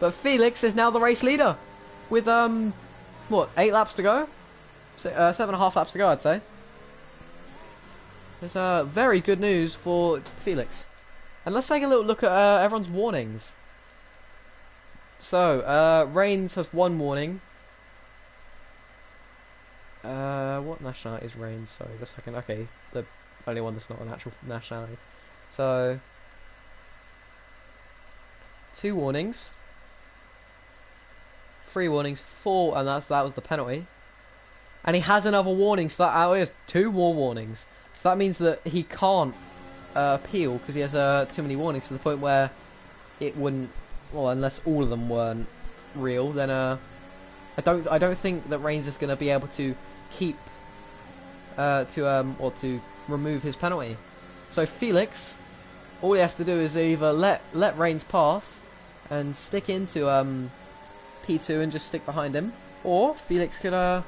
Speaker 1: But Felix is now the race leader, with what, 8 laps to go? 7.5 laps to go, I'd say. It's very good news for Felix. And let's take a little look at everyone's warnings. So, Reigns has 1 warning. What nationality is Reigns? Sorry, just a second. Okay, the only one that's not an actual nationality. So, 2 warnings, 3 warnings, 4, and that was the penalty. And he has another warning, so that is 2 more warnings. So that means that he can't appeal because he has too many warnings to the point where it wouldn't. Well, unless all of them weren't real, then I don't think that Reigns is going to be able to keep or to remove his penalty. So Felix, all he has to do is either let Reigns pass and stick into P2 and just stick behind him, or Felix could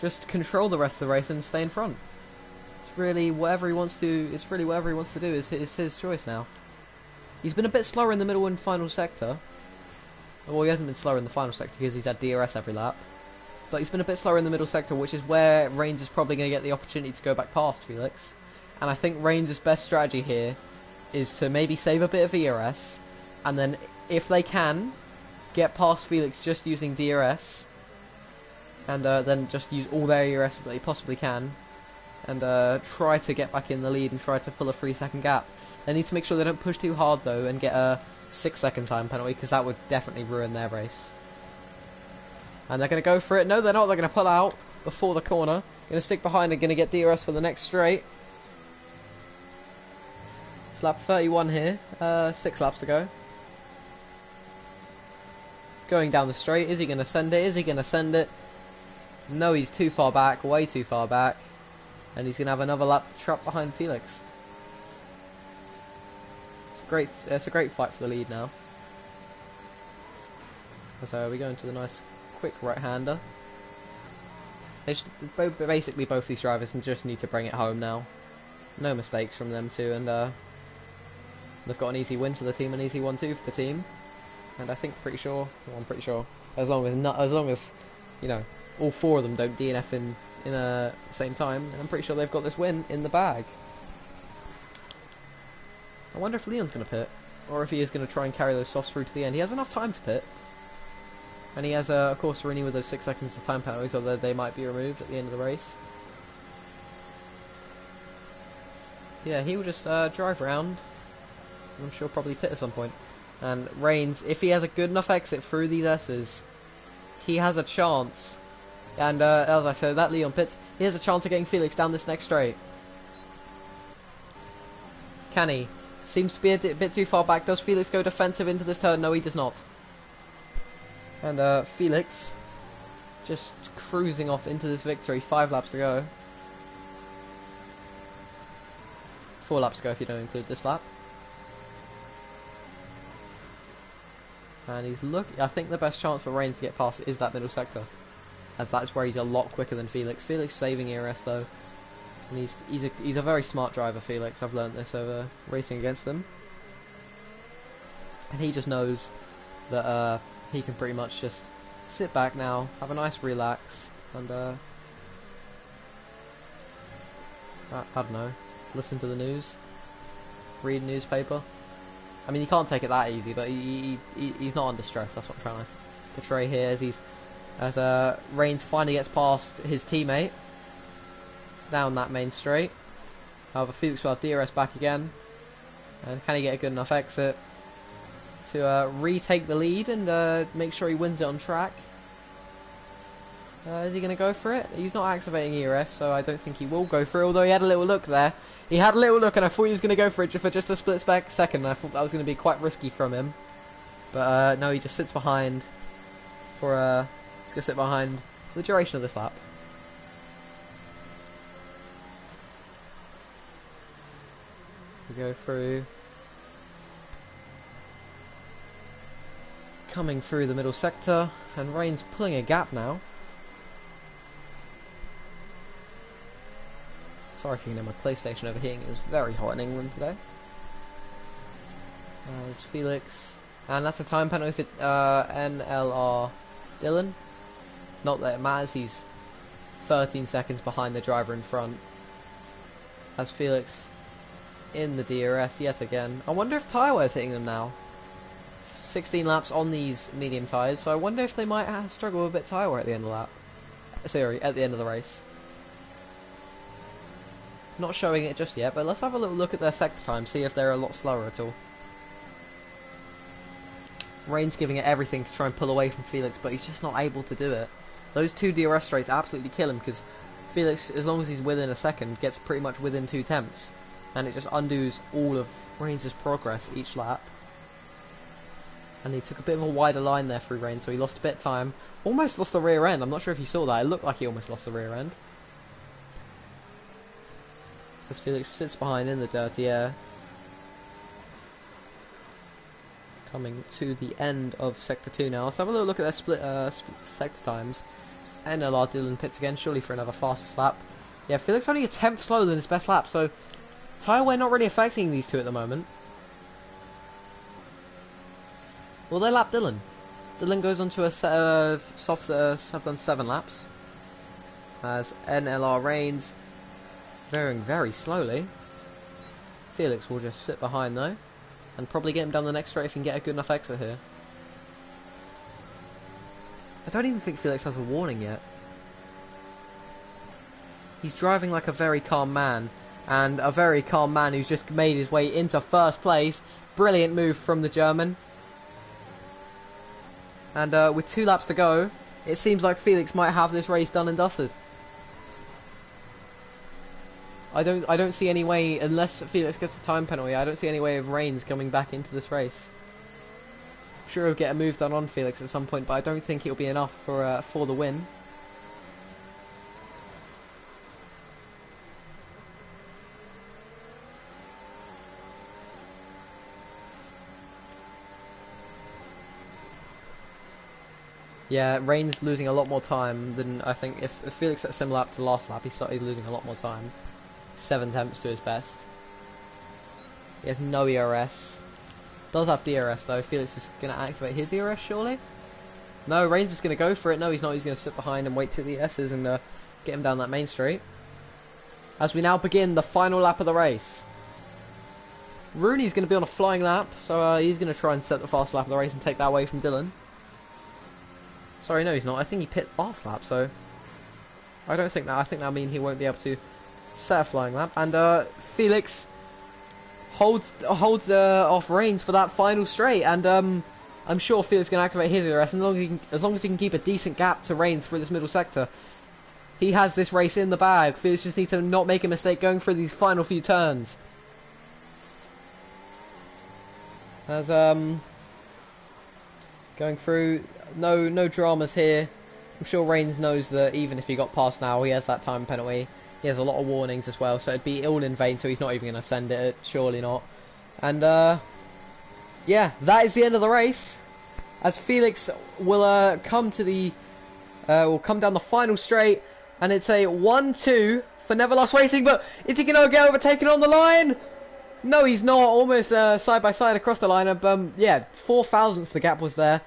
Speaker 1: just control the rest of the race and stay in front. It's really whatever he wants to. It's really whatever he wants to do is his choice now. He's been a bit slower in the middle and final sector. Well, he hasn't been slower in the final sector because he's had DRS every lap. But he's been a bit slower in the middle sector, which is where Reigns is probably going to get the opportunity to go back past Felix. And I think Reigns' best strategy here is to maybe save a bit of ERS, and then if they can, get past Felix just using DRS, and then just use all their ERS that they possibly can, and try to get back in the lead and try to pull a 3-second gap. They need to make sure they don't push too hard though and get a 6-second time penalty, because that would definitely ruin their race. And they're going to go for it. No, they're not. They're going to pull out before the corner. Going to stick behind and going to get DRS for the next straight. It's lap 31 here. 6 laps to go. Going down the straight. Is he going to send it? Is he going to send it? No, he's too far back. Way too far back. And he's going to have another lap trapped behind Felix. It's a great fight for the lead now. So we go into the nice quick right-hander. Basically both these drivers just need to bring it home now. No mistakes from them two, and they've got an easy win for the team, an easy 1-2 for the team. And I think I'm pretty sure as long as you know, all 4 of them don't DNF in the same time, I'm pretty sure they've got this win in the bag. I wonder if Leon's going to pit, or if he is going to try and carry those softs through to the end. He has enough time to pit, and he has, of course, Sereni with those 6 seconds of time penalties, although they might be removed at the end of the race. Yeah, he will just drive around. I'm sure probably pit at some point. And Reigns, if he has a good enough exit through these S's, he has a chance. And as I said, that Leon pits, he has a chance of getting Felix down this next straight. Can he? Seems to be a bit too far back. Does Felix go defensive into this turn? No, he does not. And Felix just cruising off into this victory. 5 laps to go. 4 laps to go if you don't include this lap. And he's I think the best chance for Reigns to get past is that middle sector, as that's where he's a lot quicker than Felix. Felix saving ERS though. And he's a very smart driver, Felix. I've learnt this over racing against him. And he just knows that he can pretty much just sit back now, have a nice relax, and I don't know, listen to the news, read a newspaper. I mean, you can't take it that easy, but he's not under stress. That's what I'm trying to portray here, as Reigns finally gets past his teammate down that main straight. However, Felix will have DRS back again, and can he get a good enough exit to retake the lead and make sure he wins it on track? Is he going to go for it? He's not activating ERS, so I don't think he will go for it, although he had a little look there. He had a little look, and I thought he was going to go for it for just a split second. I thought that was going to be quite risky from him. But no, he just sits behind for he's going to sit behind the duration of this lap. We go through, coming through the middle sector, and Reigns pulling a gap now. Sorry if you can hear my PlayStation overheating. It was very hot in England today. There's Felix, and that's a time penalty for NLR Dylan. Not that it matters. He's 13 seconds behind the driver in front. As Felix in the DRS yet again. I wonder if tyre wear's hitting them now. 16 laps on these medium tyres, so I wonder if they might struggle a bit tyre wear at the end of the lap. Sorry, at the end of the race. Not showing it just yet, but let's have a little look at their sector time, see if they're a lot slower at all. Reigns giving it everything to try and pull away from Felix, but he's just not able to do it. Those 2 DRS straights absolutely kill him, because Felix, as long as he's within a second, gets pretty much within 2 tenths. And it just undoes all of Reigns' progress each lap. And he took a bit of a wider line there through Reigns, so he lost a bit of time. Almost lost the rear end. I'm not sure if you saw that. It looked like he almost lost the rear end. As Felix sits behind in the dirty air. Coming to the end of Sector 2 now. Let's have a little look at their split sector times. NLR Dylan pits again, surely for another fastest lap. Yeah, Felix only a tenth slower than his best lap, so tyre wear not really affecting these two at the moment. Will they lap Dylan? Dylan goes on to a soft have done 7 laps. As NLR Reigns veering very slowly. Felix will just sit behind though, and probably get him down the next straight if he can get a good enough exit here. I don't even think Felix has a warning yet. He's driving like a very calm man, and a very calm man who's just made his way into first place. Brilliant move from the German. And with 2 laps to go, it seems like Felix might have this race done and dusted. I don't see any way, unless Felix gets a time penalty, I don't see any way of Reigns coming back into this race. I'm sure he'll get a move done on Felix at some point, but I don't think it'll be enough for the win. Yeah, Reigns losing a lot more time than I think. If Felix at a similar lap to last lap, he's losing a lot more time. 7 tenths to his best. He has no ERS. Does have DRS though. Felix is going to activate his ERS surely? No, Reigns is going to go for it. No, he's not. He's going to sit behind and wait till the S's and get him down that main straight. As we now begin the final lap of the race. Rooney's going to be on a flying lap, so he's going to try and set the fast lap of the race and take that away from Dylan. Sorry, no he's not. I think he pit last lap, so I don't think that. I think that'll mean he won't be able to set a flying lap. And Felix holds off Reigns for that final straight, and I'm sure Felix can activate his ERS, and as long as he can keep a decent gap to Reigns through this middle sector, he has this race in the bag. Felix just needs to not make a mistake going through these final few turns. As going through, no dramas here. I'm sure Reigns knows that even if he got past now, he has that time penalty. He has a lot of warnings as well, so it'd be all in vain, so he's not even going to send it, surely not. And yeah, that is the end of the race, as Felix will come to the will come down the final straight, and it's a 1-2 for Neverlastracing. But is he going to get overtaken on the line? No, he's not. Almost side by side across the line. Yeah, 4 thousandths the gap was there.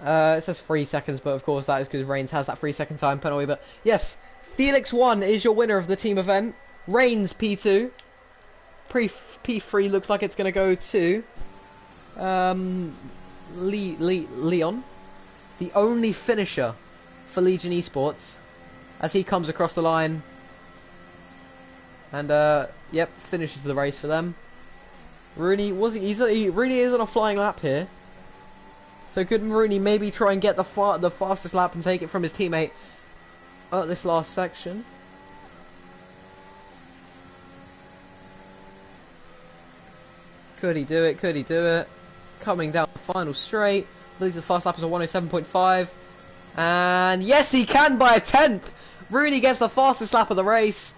Speaker 1: It says 3 seconds, but of course that is because Reigns has that 3-second time penalty. But yes, Felix 1 is your winner of the team event. Reigns P2. P3 looks like it's going to go to Leon, the only finisher for Legion Esports, as he comes across the line and yep, finishes the race for them. Rooney Rooney is on a flying lap here, so could Rooney maybe try and get the fastest lap and take it from his teammate at this last section? Could he do it? Could he do it? Coming down the final straight. I believe the fast lap is a 107.5. And yes, he can by a tenth. Rooney gets the fastest lap of the race.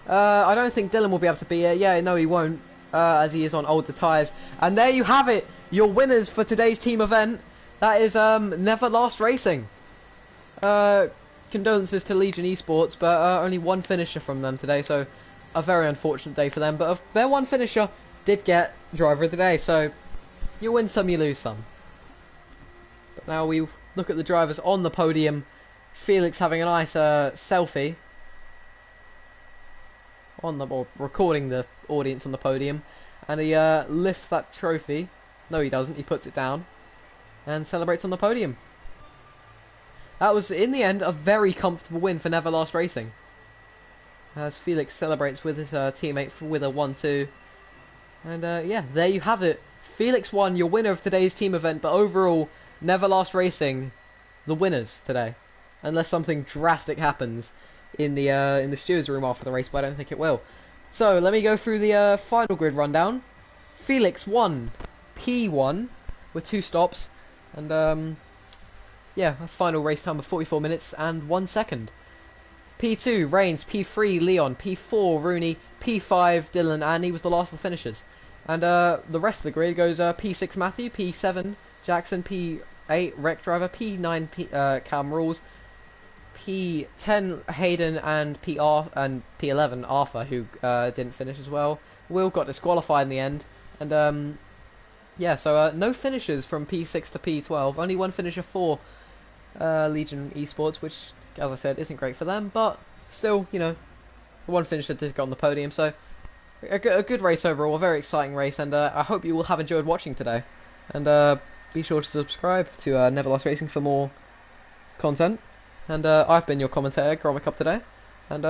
Speaker 1: I don't think Dylan will be able to beat it. Yeah, no, he won't, as he is on older tyres. And there you have it, your winners for today's team event. That is neverlastracing. Condolences to Legion Esports, but only one finisher from them today, so a very unfortunate day for them. But their one finisher did get driver of the day, so you win some, you lose some. But now we look at the drivers on the podium. Felix having a nice selfie on or recording the audience on the podium, and he lifts that trophy. No, he doesn't. He puts it down. and celebrates on the podium. That was, in the end, a very comfortable win for Neverlast Racing, as Felix celebrates with his teammate with a 1-2. And yeah, there you have it. Felix won, your winner of today's team event, but overall, Neverlast Racing, the winners today. Unless something drastic happens in the stewards room after the race, but I don't think it will. So, let me go through the final grid rundown. Felix won P1 with 2 stops, and yeah, a final race time of 44 minutes and 1 second. P2, Reigns, P3, Leon, P4, Rooney, P5, Dylan, and he was the last of the finishers. And the rest of the grid goes P6, Matthew, P7, Jackson, P8, Wreck Driver, P9, Cam Rules, P10, Hayden, and P11, Arthur, who didn't finish as well. Will got disqualified in the end. And yeah, so no finishers from P6 to P12, only one finisher for Legion Esports, which, as I said, isn't great for them, but still, you know, the one finisher did get on the podium, so a good race overall, a very exciting race, and I hope you will have enjoyed watching today. And be sure to subscribe to Neverlast Racing for more content. And I've been your commentator, Gromik, up today, and